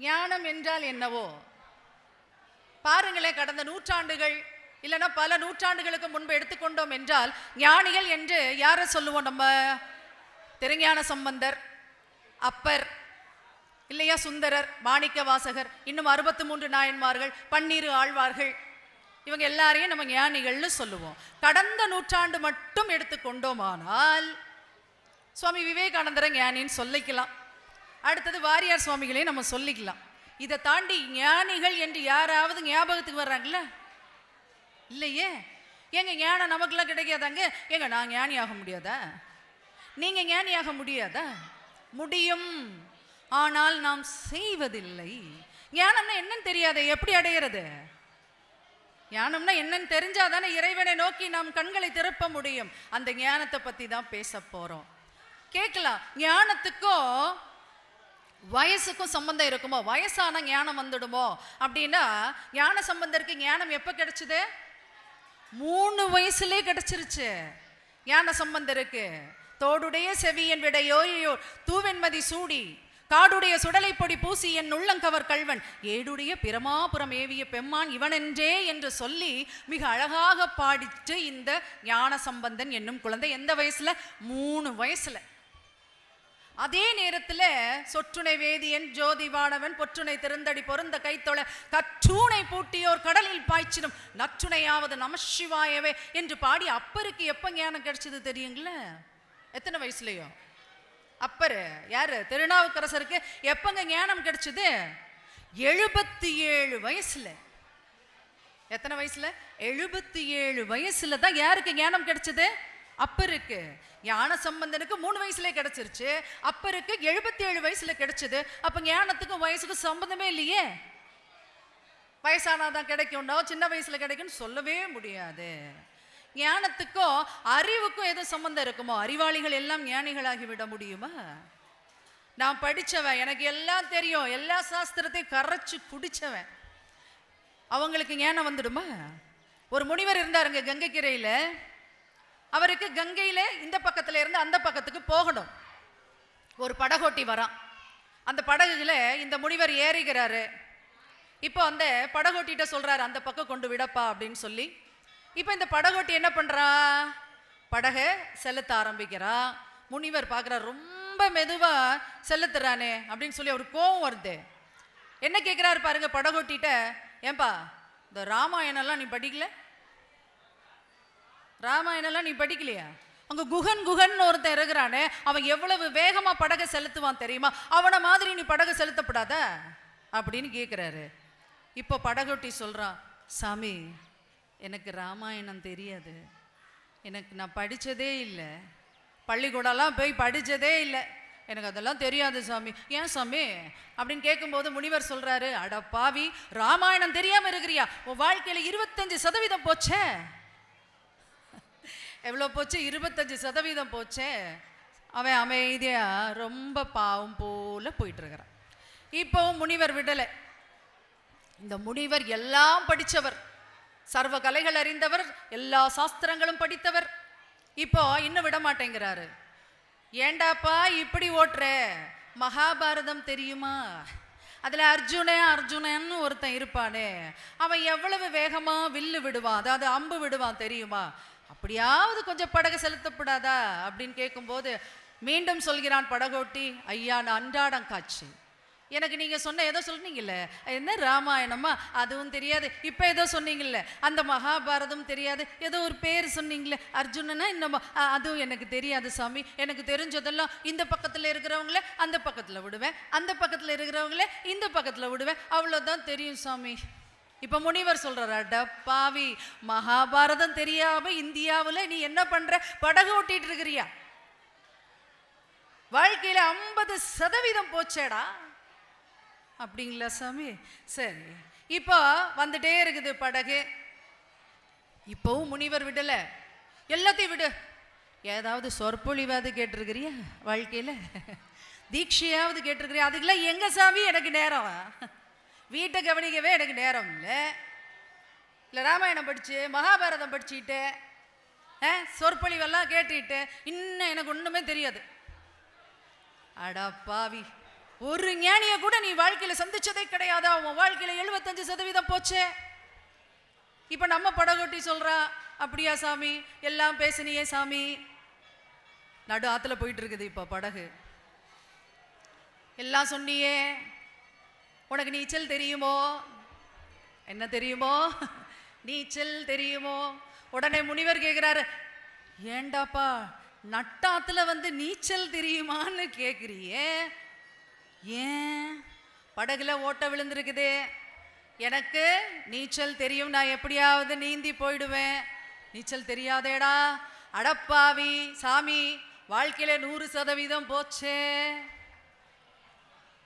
ஞானம் என்றால் என்னவோ பாருங்களேன். கடந்த நூற்றாண்டுகள் இல்லைன்னா பல நூற்றாண்டுகளுக்கு முன்பு எடுத்துக்கொண்டோம் என்றால் ஞானிகள் என்று யாரை சொல்லுவோம்? நம்ம திருஞான சம்பந்தர், அப்பர் இல்லையா, சுந்தரர், மாணிக்க வாசகர், இன்னும் 63 நாயன்மார்கள், 12 ஆழ்வார்கள், இவங்க எல்லாரையும் நம்ம ஞானிகள்னு சொல்லுவோம். கடந்த நூற்றாண்டு மட்டும் எடுத்துக்கொண்டோமானால் சுவாமி விவேகானந்தரை ஞானின்னு சொல்லிக்கலாம். அடுத்தது வாரியார் சுவாமிகளையும் நம்ம சொல்லிக்கலாம். இதை தாண்டி ஞானிகள் என்று யாராவது ஞாபகத்துக்கு வர்றாங்களா? இல்லையே. எங்க ஞானம் நமக்குலாம் கிடைக்காதாங்க? எங்க நான் ஞானி ஆக முடியாதா? நீங்க ஞானியாக முடியாதா? முடியும், ஆனால் நாம் செய்வதில்லை. ஞானம்னா என்னன்னு தெரியாத எப்படி அடையிறது? ஞானம்னா என்னன்னு தெரிஞ்சாதானே இறைவனை நோக்கி நாம் கண்களை திறப்ப முடியும். அந்த ஞானத்தை பத்தி தான் பேச போறோம். கேட்கலாம், ஞானத்துக்கும் வயசுக்கும் சம்பந்தம் இருக்குமோ? வயசான ஞானம் வந்துடுமோ அப்படின்னா, ஞான சம்பந்தருக்கு ஞானம் எப்ப கிடைச்சது? 3 வயசுலே கிடைச்சிருச்சு ஞான சம்பந்தருக்கு. தோடுடைய செவியன் விடையோயோ தூவெண்மதி சூடி காடுடைய சுடலை பொடி பூசி என் உள்ளங்கவர் கல்வன் ஏடுடைய பிரமாபுரம் ஏவிய பெம்மான் இவனென்றே என்று சொல்லி மிக அழகாக பாடிட்டு இந்த ஞான சம்பந்தன் என்னும் குழந்தை எந்த வயசுல? 3 வயசுல. அதே நேரத்தில் சொற்றுணை வேதியன் ஜோதிவானவன் பொற்றுணை திருந்தடி பொருந்த கைத்தொழ கற்றூனை பூட்டியோர் கடலில் பாய்ச்சிடும் நற்றுணையாவது நமசிவாயவே என்று பாடி அப்பருக்கு எப்ப ஞானம் கிடைச்சது தெரியுங்களா? எத்தனை வயசுலயோ? அப்பர் யாரு? திருநாவுக்கரசருக்கு எப்பங்க ஞானம் கிடைச்சது? 77 வயசுல. எத்தனை வயசுல? 77 வயசுல தான் யாருக்கு ஞானம் கிடைச்சது? அப்பருக்கு. ஞான சம்பந்தனுக்கு 3 வயசுல கிடைச்சிருச்சு, அப்பருக்கு 77 வயசுல கிடைச்சது. அப்ப ஞானத்துக்கும் வயசுக்கும் சம்பந்தமே இல்லையே. வயசானாதான் கிடைக்கும்னா சின்ன வயசுல கிடைக்கும்னு சொல்லவே முடியாது. ஞானத்துக்கும் அறிவுக்கும் எதுவும் சம்பந்தம் இருக்குமோ? அறிவாளிகள் எல்லாம் ஞானிகளாகி விட முடியுமா? நான் படிச்சவன், எனக்கு எல்லாம் தெரியும், எல்லா சாஸ்திரத்தையும் கரைச்சு குடிச்சவன், அவங்களுக்கு ஞானம் வந்துடுமா? ஒரு முனிவர் இருந்தாருங்க கங்கைக்கரையில. அவருக்கு கங்கையில இந்த பக்கத்துல இருந்து அந்த பக்கத்துக்கு போகணும். ஒரு படகோட்டி வரான். அந்த படகுல இந்த முனிவர் ஏறிகிறாரு. இப்போ அந்த படகோட்டிட்ட சொல்றாரு, அந்த பக்கம் கொண்டு விடப்பா அப்படின்னு சொல்லி. இப்போ இந்த படகோட்டி என்ன பண்றா? படகை செலுத்த ஆரம்பிக்கிறா. முனிவர் பார்க்குறார், ரொம்ப மெதுவா செலுத்துறானே அப்படின்னு சொல்லி அவருக்கு கோவம் வருது. என்ன கேட்குறாரு பாருங்க படகோட்டிட்ட, ஏன்பா இந்த ராமாயணம்லாம் நீ படிக்கல? ராமாயணம்லாம் நீ படிக்கலையா? அங்க குகன் குகன் ஒருத்தன் இருக்கிறானே, அவன் எவ்வளவு வேகமா படகை செலுத்துவான் தெரியுமா? அவனை மாதிரி நீ படகை செலுத்தப்படாத அப்படின்னு கேட்குறாரு. இப்போ படகோட்டி சொல்றான், சாமி எனக்கு ராமாயணம் தெரியாது, நான் படித்ததே இல்லை, பள்ளிக்கூடலாம் போய் படித்ததே இல்லை, எனக்கு அதெல்லாம் தெரியாது சாமி. ஏன் சாமி அப்படின்னு கேட்கும்போது முனிவர் சொல்றாரு, அட பாவி, ராமாயணம் தெரியாம இருக்கிறியா? உன் வாழ்க்கையில 25% போச்சே. எவ்வளோ போச்சு? 25% போச்சே. அவன் அமைதியா ரொம்ப பாவம் போல போயிட்டு இருக்கிறான். இப்போவும் முனிவர் விடலை. இந்த முனிவர் எல்லாம் படித்தவர், சர்வ கலைகள் அறிந்தவர், எல்லா சாஸ்திரங்களும் படித்தவர். இப்போ இன்னும் விட மாட்டேங்கிறாரு. ஏண்டாப்பா இப்படி ஓட்டுற? மகாபாரதம் தெரியுமா? அதில் அர்ஜுனன்னு ஒருத்தன் இருப்பானே, அவன் எவ்வளவு வேகமாக வில்லு விடுவான், அதாவது அம்பு விடுவான் தெரியுமா? அப்படியாவது கொஞ்சம் படகு செலுத்தப்படாதா அப்படின்னு கேட்கும்போது மீண்டும் சொல்கிறான் படகோட்டி, ஐயா நான் அன்றாடம் காட்சி. எனக்கு நீங்க சொன்ன ஏதோ சொன்னீங்கல்ல, என்ன ராமாயணமா அதுவும் தெரியாது, இப்ப ஏதோ சொன்னீங்கல்ல அந்த மகாபாரதம் தெரியாது, ஏதோ ஒரு பேர் சொன்னீங்களே அர்ஜுனனா என்னமோ, அதுவும் எனக்கு தெரியாது சாமி. எனக்கு தெரிஞ்சதெல்லாம் இந்த பக்கத்துல இருக்கிறவங்கள அந்த பக்கத்துல விடுவேன், அந்த பக்கத்துல இருக்கிறவங்கள இந்த பக்கத்துல விடுவேன், அவ்வளவுதான் தெரியும் சாமி. இப்ப முனிவர் சொல்றாரு, அட பாவி, மகாபாரதம் தெரியாம இந்தியாவுல நீ என்ன பண்ற, படகு ஓட்டிட்டு இருக்கிறியா? வாழ்க்கையில 50% போச்சேடா. அப்படிங்களா சாமி? சரி, இப்போ வந்துட்டே இருக்குது படகு. இப்பவும் முனிவர் விடல, எல்லாத்தையும் விடு. ஏதாவது சொற்பொழிவாவது கேட்டிருக்கிறியா வாழ்க்கையில? தீட்சையாவது கேட்டிருக்கிறியா? அதுக்கெல்லாம் எங்க சாமி எனக்கு நேரம்? வீட்டை கவனிக்கவே எனக்கு நேரம் இல்லை. ராமாயணம் படிச்சு மகாபாரதம் படிச்சுட்டு சொற்பொழிவெல்லாம் கேட்டுட்டு இன்னும் எனக்கு ஒண்ணுமே தெரியாது. அடா பாவி, ஒரு ஞானிய கூட நீ வாழ்க்கையில சந்திச்சதே கிடையாதா? உன் வாழ்க்கையில 75% போச்சே. இப்ப நம்ம படகோட்டி சொல்றா, அப்படியா சாமி, எல்லாம் பேசினியே சாமி. நடு ஆத்துல போயிட்டு இருக்குது இப்ப படகு. எல்லாம் சொன்னியே, உனக்கு நீச்சல் தெரியுமோ? என்ன தெரியுமோ? நீச்சல் தெரியுமோ? உடனே முனிவர் கேட்கிறாரு, ஏண்டாப்பா நட்டாத்துல வந்து நீச்சல் தெரியுமான்னு கேக்குறியே, ஏன்? படகுல ஓட்ட விழுந்திருக்குது, எனக்கு நீச்சல் தெரியும், நான் எப்படியாவது நீந்தி போயிடுவேன். நீச்சல் தெரியாதேடா, அடப்பாவி சாமி, வாழ்க்கையில 100% போச்சே.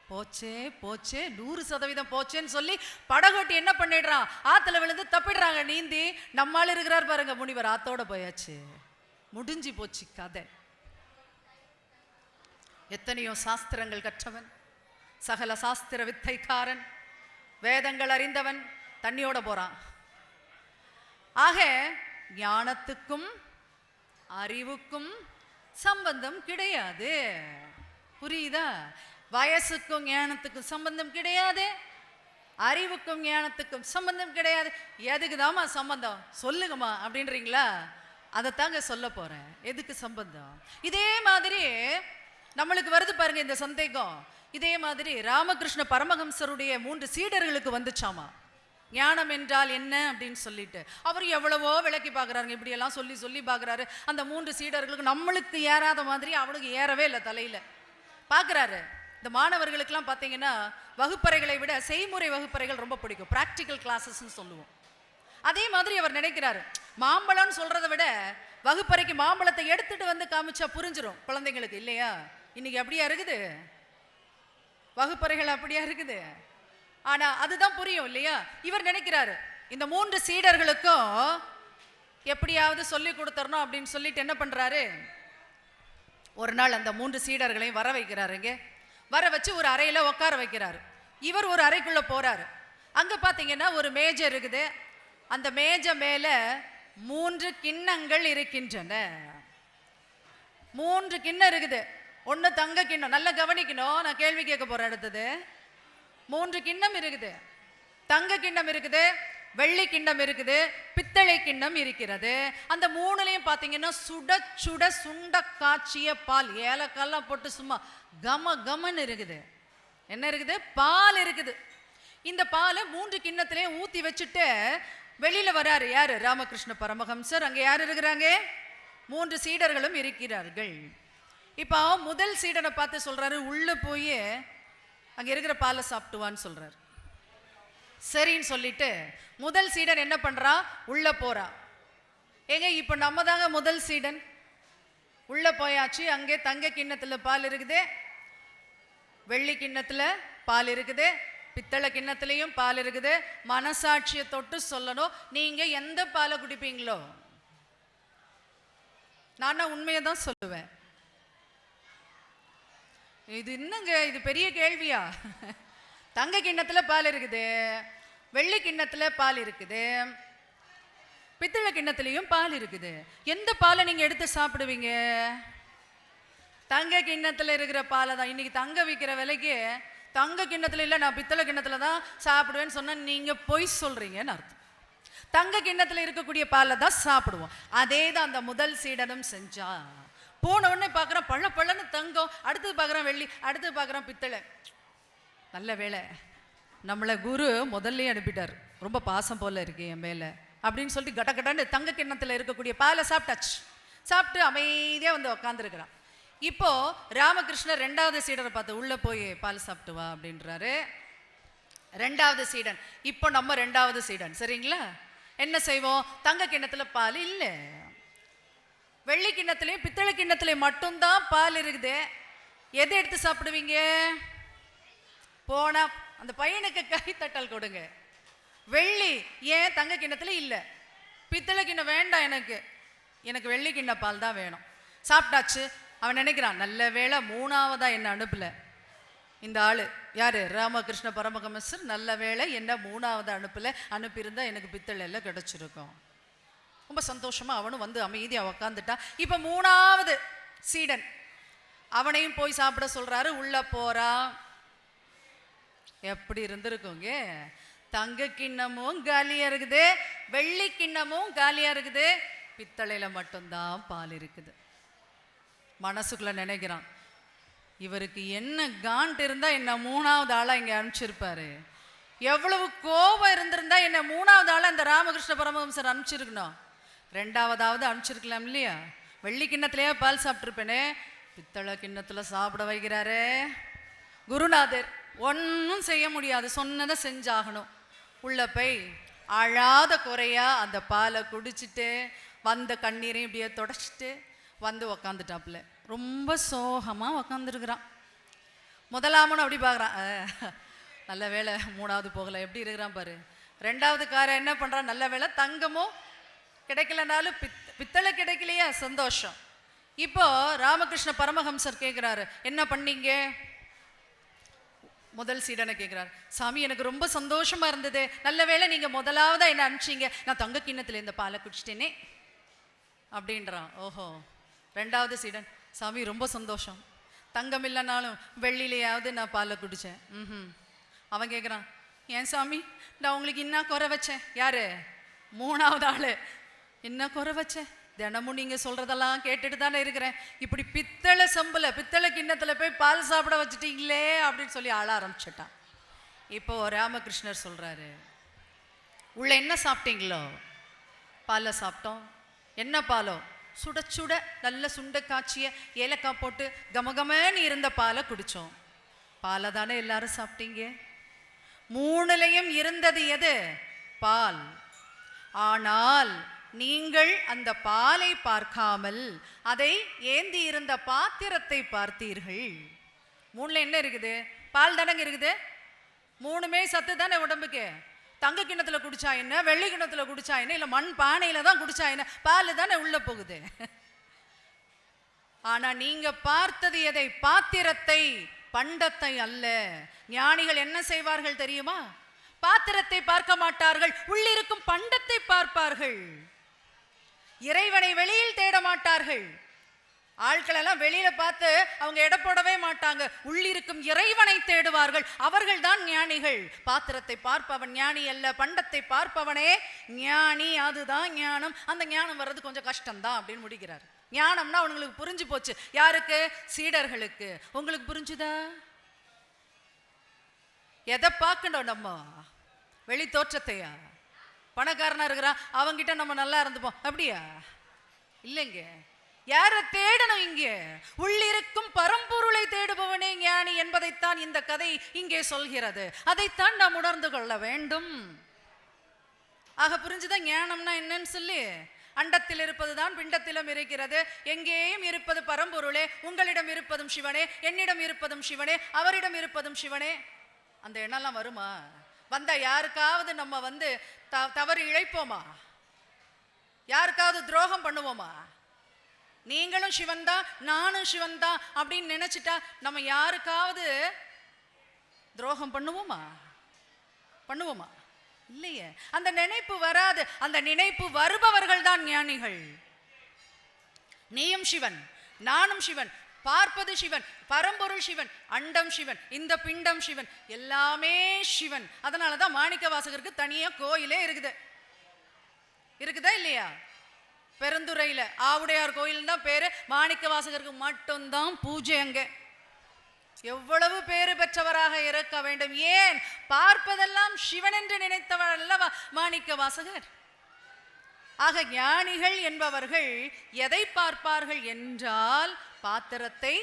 போச்சே போச்சே 100% போச்சேன்னு சொல்லி படகோட்டி என்ன பண்ணிடுறான், ஆத்துல விழுந்து தப்பிடுறாங்க நீந்தி. நம்மால் இருக்கிறார் பாருங்க முனிவர், ஆத்தோட போயாச்சு, முடிஞ்சு போச்சு கதை. எத்தனையோ சாஸ்திரங்கள் கற்றவன், சகல சாஸ்திர வித்தைக்காரன், வேதங்கள் அறிந்தவன் தண்ணியோட போறான். ஆக ஞானத்துக்கும் அறிவுக்கும் சம்பந்தம் கிடையாது. புரியுதா? வயசுக்கும் ஞானத்துக்கும் சம்பந்தம் கிடையாது, அறிவுக்கும் ஞானத்துக்கும் சம்பந்தம் கிடையாது. எதுக்குதாம்மா சம்பந்தம் சொல்லுங்கம்மா அப்படின்றீங்களா? அதைத்தாங்க சொல்ல போறேன். எதுக்கு சம்பந்தம்? இதே மாதிரி நம்மளுக்கு வருது பாருங்க இந்த சந்தேகம். இதே மாதிரி ராமகிருஷ்ண பரமஹம்சருடைய 3 சீடர்களுக்கு வந்துச்சாமா, ஞானம் என்றால் என்ன அப்படின்னு சொல்லிட்டு. அவர் எவ்வளவோ விளக்கி பார்க்குறாருங்க, இப்படி எல்லாம் சொல்லி சொல்லி பார்க்குறாரு. அந்த 3 சீடர்களுக்கு நம்மளுக்கு ஏறாத மாதிரி அவனுக்கு ஏறவே இல்லை தலையில. பார்க்குறாரு. இந்த மாணவர்களுக்கெல்லாம் பார்த்தீங்கன்னா வகுப்பறைகளை விட செய்முறை வகுப்பறைகள் ரொம்ப பிடிக்கும், ப்ராக்டிக்கல் கிளாஸஸ்ன்னு சொல்லுவோம். அதே மாதிரி அவர் நினைக்கிறாரு, மாம்பழம்னு சொல்றதை விட வகுப்பறைக்கு மாம்பழத்தை எடுத்துட்டு வந்து காமிச்சா புரிஞ்சிடும் குழந்தைங்களுக்கு, இல்லையா? இன்னைக்கு அப்படியா இருக்குது, வகுப்பறைகள் அப்படியா இருக்குது. ஆனா அதுதான் புரியும் இல்லையா? இவர் நினைக்கிறாரு இந்த 3 சீடர்களுக்கும் எப்படியாவது சொல்லி கொடுத்துடணும் அப்படின்னு சொல்லிட்டு என்ன பண்றாரு, ஒரு நாள் அந்த 3 சீடர்களையும் வர வைக்கிறாருங்க. வர வச்சு ஒரு அறையில உட்கார வைக்கிறாரு. இவர் ஒரு அறைக்குள்ள போறாரு. அங்க பாத்தீங்கன்னா ஒரு மேஜை இருக்குது. அந்த மேஜை மேல 3 கிண்ணங்கள் இருக்கின்றன. 3 கிண்ணம் இருக்குது. ஒன்னு தங்க கிண்ணம், நல்லா கவனிக்கணும், நான் கேள்வி கேட்க போறேன் அடுத்தது. 3 கிண்ணம் இருக்குது. தங்க கிண்ணம் இருக்குது, வெள்ளி கிண்ணம் இருக்குது, பித்தளை கிண்ணம் இருக்கிறது. அந்த 3லையும் பாத்தீங்கன்னா சுட சுட சுண்ட காய்ச்சிய பால், ஏலக்கால்லாம் போட்டு சும்மா கம கமன்னு இருக்குது. என்ன இருக்குது? பால் இருக்குது. இந்த பாலை 3 கிண்ணத்திலையும் ஊத்தி வச்சுட்டு வெளியில வராரு யாரு? ராமகிருஷ்ண பரமஹம்சர். அங்க யார் இருக்கிறாங்க? 3 சீடர்களும் இருக்கிறார்கள். இப்போ முதல் சீடனை பார்த்து சொல்றாரு, உள்ள போய் அங்க இருக்கிற பாலை சாப்பிட்டுவான்னு சொல்றாரு. சரின்னு சொல்லிட்டு முதல் சீடன் என்ன பண்றா, உள்ள போறா. ஏங்க இப்ப நம்ம தாங்க முதல் சீடன். உள்ள போயாச்சு. அங்கே தங்க கிண்ணத்துல பால் இருக்குது, வெள்ளி கிண்ணத்துல பால் இருக்குது, பித்தளை கிண்ணத்திலையும் பால் இருக்குது. மனசாட்சியை தொட்டு சொல்லணும், நீங்க எந்த பாலை குடிப்பீங்களோ? நான் உண்மையை தான் சொல்லுவேன். இது என்னங்க, இது பெரிய கேள்வியா? தங்க கிண்ணத்துல பால் இருக்குது, வெள்ளி கிண்ணத்துல பால் இருக்குது, பித்தளை கிண்ணத்திலையும் பால் இருக்குது. எந்த பாலை நீங்க எடுத்து சாப்பிடுவீங்க? தங்க கிண்ணத்துல இருக்கிற பாலை தான். இன்னைக்கு தங்க விற்கிற விலைக்கு தங்க கிண்ணத்துல இல்லை, நான் பித்தளை கிண்ணத்துல தான் சாப்பிடுவேன்னு சொன்னா நீங்க பொய் சொல்றீங்கன்னு அர்த்தம். தங்க கிண்ணத்துல இருக்கக்கூடிய பாலை தான் சாப்பிடுவோம். அதே தான் அந்த முதல் சீடனும் செஞ்சா. போன உடனே பார்க்குறான் பழ பழன்னு தங்கம், அடுத்தது பார்க்குறான் வெள்ளி, அடுத்தது பார்க்குறான் பித்தளை. நல்ல வேளை நம்மளை குரு முதல்ல அனுப்பிட்டார், ரொம்ப பாசம் போல இருக்கு என் மேலே அப்படின்னு சொல்லிட்டு கட்ட கட்டான்னு தங்க கிண்ணத்தில் இருக்கக்கூடிய பாலை சாப்பிட்டாச்சு. சாப்பிட்டு அமைதியாக வந்து உக்காந்துருக்கிறான். இப்போ ராமகிருஷ்ணர் ரெண்டாவது சீடரை பார்த்து உள்ள போய் பால் சாப்பிட்டு வா அப்படின்றாரு. ரெண்டாவது சீடன், இப்போ நம்ம ரெண்டாவது சீடன் சரிங்களா? என்ன செய்வோம்? தங்க கிண்ணத்துல பால் இல்லை, வெள்ளி கிண்ணத்துலையும் பித்தளை கிண்ணத்துலையும் மட்டும்தான் பால் இருக்குது. எதை எடுத்து சாப்பிடுவீங்க? போனா அந்த பையனுக்கு கைத்தட்டல் கொடுங்க. வெள்ளி ஏன் தங்க கிண்ணத்துல இல்லை, பித்தளை கிண்ணம் வேண்டாம், எனக்கு வெள்ளி கிண்ண பால் தான் வேணும். சாப்பிட்டாச்சு. அவன் நினைக்கிறான் நல்ல வேளை மூணாவதா என்ன அனுப்பல இந்த ஆளு. யாரு? ராமகிருஷ்ண பரமஹம்சர். நல்ல வேளை என்ன மூணாவது அனுப்பியிருந்தா எனக்கு பித்தளை எல்லாம் கிடைச்சிருக்கும். ரொம்ப சந்தோஷமா அவனும் வந்து அமைதியா உக்காந்துட்டான். இப்ப மூணாவது சீடன் அவனையும் போய் சாப்பிட சொல்றாரு. உள்ள போறான். எப்படி இருந்திருக்குங்க? தங்க கிண்ணமும் காலியா இருக்குது, வெள்ளி கிண்ணமும் காலியா இருக்குது, பித்தளையில மட்டும்தான் பால் இருக்குது. மனசுக்குள்ள நினைக்கிறான், இவருக்கு என்ன காண்ட் இருந்தா என்ன மூணாவது ஆளா இங்க அனுப்பிச்சிருப்பாரு, எவ்வளவு கோபம் இருந்திருந்தா என்ன மூணாவது ஆளா இந்த ராமகிருஷ்ண பரமஹம்சர் அனுப்பிச்சிருக்கணும், ரெண்டாவதாவது அனுப்பிச்சிருக்கலாம் இல்லையா? வெள்ளி கிண்ணத்திலேயே பால் சாப்பிட்டுருப்பேனே, பித்தளை கிண்ணத்துல சாப்பிட வைக்கிறாரே. குருநாதர் ஒன்றும் செய்ய முடியாது, சொன்னதை செஞ்சாகணும். உள்ள போய் அழாத குறையா அந்த பாலை குடிச்சிட்டு வந்த கண்ணீரையும் இப்படியே தொடச்சிட்டு வந்து உக்காந்துட்டாப்புல. ரொம்ப சோகமாக உக்காந்துருக்குறான். முதலாமனு அப்படி பார்க்குறான், நல்ல வேலை மூணாவது போகலை, எப்படி இருக்கிறான் பாரு. ரெண்டாவது காரன் என்ன பண்ணுறான், நல்ல வேலை தங்கமும் கிடைக்கலனாலும் பித்தளை கிடைக்கலையா, சந்தோஷம். இப்போ ராமகிருஷ்ண பரமஹம்சர் கேட்குறாரு, என்ன பண்ணீங்க? முதல் சீடனை கேட்குறாரு, சாமி எனக்கு ரொம்ப சந்தோஷமா இருந்தது, நல்ல வேளை நீங்க முதலாவதா என்ன அனுப்பிச்சிங்க, நான் தங்க கிண்ணத்துல இந்த பாலை குடிச்சிட்டேனே அப்படின்றான். ஓஹோ. ரெண்டாவது சீடன், சாமி ரொம்ப சந்தோஷம், தங்கம் இல்லைனாலும் வெள்ளிலையாவது நான் பாலை குடித்தேன். அவன் கேட்குறான், ஏன் சாமி நான் உங்களுக்கு என்ன குறை வச்சேன்? யாரு? மூணாவது ஆளு. என்ன குறை வச்சேன்? தினமும் நீங்க சொல்றதெல்லாம் கேட்டுட்டு தானே இருக்கிறேன், இப்படி பித்தளை சம்புல பித்தளை கிண்ணத்துல போய் பால் சாப்பிட வச்சுட்டீங்களே அப்படின்னு சொல்லி ஆள ஆரம்பிச்சிட்டான். இப்போ ராமகிருஷ்ணர் சொல்றாரு, உள்ள என்ன சாப்பிட்டீங்களோ? பாலை சாப்பிட்டோம். என்ன பாலோ? சுட சுட நல்ல சுண்ட காய்ச்சிய ஏலக்காய் போட்டு கமகமன்னு இருந்த பாலை குடிச்சோம். பாலை தானே எல்லாரும் சாப்பிட்டீங்க. மூணுலையும் இருந்தது எது? பால். ஆனால் நீங்கள் அந்த பாலை பார்க்காமல் அதை ஏந்தி இருந்த பாத்திரத்தை பார்த்தீர்கள். மூணுல என்ன இருக்குது? பால் தானங்க இருக்குது. மூணுமே சத்து தானே உடம்புக்கு. தங்க கிண்ணத்துல குடிச்சா என்ன, வெள்ளி கிண்ணத்துல குடிச்சா என்ன, இல்ல மண் பானையில தான் குடிச்சா என்ன, பால் தானே உள்ள போகுது. ஆனா நீங்க பார்த்தது எதை? பாத்திரத்தை, பண்டத்தை அல்ல. ஞானிகள் என்ன செய்வார்கள் தெரியுமா? பாத்திரத்தை பார்க்க மாட்டார்கள், உள்ளிருக்கும் பண்டத்தை பார்ப்பார்கள். இறைவனை வெளியில் தேட மாட்டார்கள். ஆட்கள் எல்லாம் வெளியில பார்த்து அவங்க எடை போடவே மாட்டாங்க, உள்ளிருக்கும் இறைவனை தேடுவார்கள். அவர்கள் தான் ஞானிகள். பாத்திரத்தை பார்ப்பவன் ஞானி அல்ல, பண்டத்தை பார்ப்பவனே ஞானி. அதுதான் ஞானம். அந்த ஞானம் வர்றது கொஞ்சம் கஷ்டம்தான் அப்படின்னு முடிக்கிறார். ஞானம்னா அவங்களுக்கு புரிஞ்சு போச்சு. யாருக்கு? சீடர்களுக்கு. உங்களுக்கு புரிஞ்சுதா? எதை பார்க்கணும் நம்ம? வெளி தோற்றத்தையா? பணக்காரனா இருக்கிறான், அவங்கிட்ட நம்ம நல்லா இருந்துப்போம் அப்படியா? இல்லைங்க. யார தேடணும்? இங்க உள்ளிருக்கும் பரம்பொருளை தேடுபவனே ஞானி என்பதைத்தான் இந்த கதை இங்கே சொல்கிறது. அதைத்தான் நாம் உணர்ந்து கொள்ள வேண்டும். ஆக புரிஞ்சுதான் ஞானம்னா என்னன்னு சொல்லி. அண்டத்தில் இருப்பதுதான் பிண்டத்திலும் இருக்கிறது. எங்கேயும் இருப்பது பரம்பொருளே. உங்களிடம் இருப்பதும் சிவனே, என்னிடம் இருப்பதும் சிவனே, அவரிடம் இருப்பதும் சிவனே. அந்த எண்ணெல்லாம் வருமா? வந்தா யாருக்காவது நம்ம தவறு இழைப்போமா? யாருக்காவது துரோகம் பண்ணுவோமா? நீங்களும் சிவன் தான், நானும் சிவன் தான் அப்படின்னு நினைச்சிட்டா நம்ம யாருக்காவது துரோகம் பண்ணுவோமா? இல்லையே. அந்த நினைப்பு வராது. அந்த நினைப்பு வருபவர்கள் தான் ஞானிகள். நீயும் சிவன், நானும் சிவன், பார்ப்பது சிவன், பரம்பொருள் சிவன், அண்டம் சிவன், இந்த பிண்டம் சிவன், எல்லாமே சிவன். அதனாலதான் மாணிக்க வாசகருக்கு தனியா கோயிலே இருக்குது. இருக்குதா இல்லையா? பெருந்துறையில ஆவுடையார் கோயில் தான் பேரு, மாணிக்க வாசகருக்கு மட்டும்தான் பூஜை. அங்க எவ்வளவு பேறு பெற்றவராக இருக்க வேண்டும். ஏன்? பார்ப்பதெல்லாம் சிவன் என்று நினைத்தவர் அல்லவா மாணிக்க வாசகர். ஆக ஞானிகள் என்பவர்கள் எதை பார்ப்பார்கள் என்றால் பாத்திரத்தை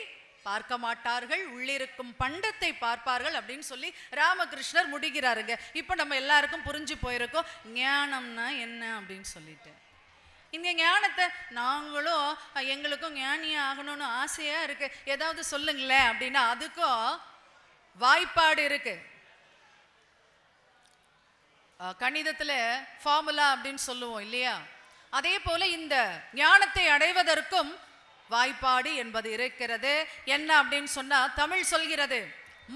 பார்க்க மாட்டார்கள், உள்ளிருக்கும் பண்டத்தை பார்ப்பார்கள் அப்படின்னு சொல்லி ராமகிருஷ்ணர் முடிகிறாருங்க. இப்ப நம்ம எல்லாருக்கும் புரிஞ்சு போயிருக்கோம் ஞானம்னா என்ன அப்படின்னு சொல்லிட்டு. இந்த ஞானத்தை நாங்களும் எங்களுக்கும் ஞானியா ஆகணும்னு ஆசையா இருக்கு, ஏதாவது சொல்லுங்களேன் அப்படின்னா அதுக்கும் வாய்ப்பாடு இருக்கு. கணிதத்துல ஃபார்முலா அப்படின்னு சொல்லுவோம் இல்லையா? அதே போல இந்த ஞானத்தை அடைவதற்கும் வாய்ப்பாடு என்பது இருக்கிறது. என்ன அப்படின்னு சொன்னா தமிழ் சொல்கிறது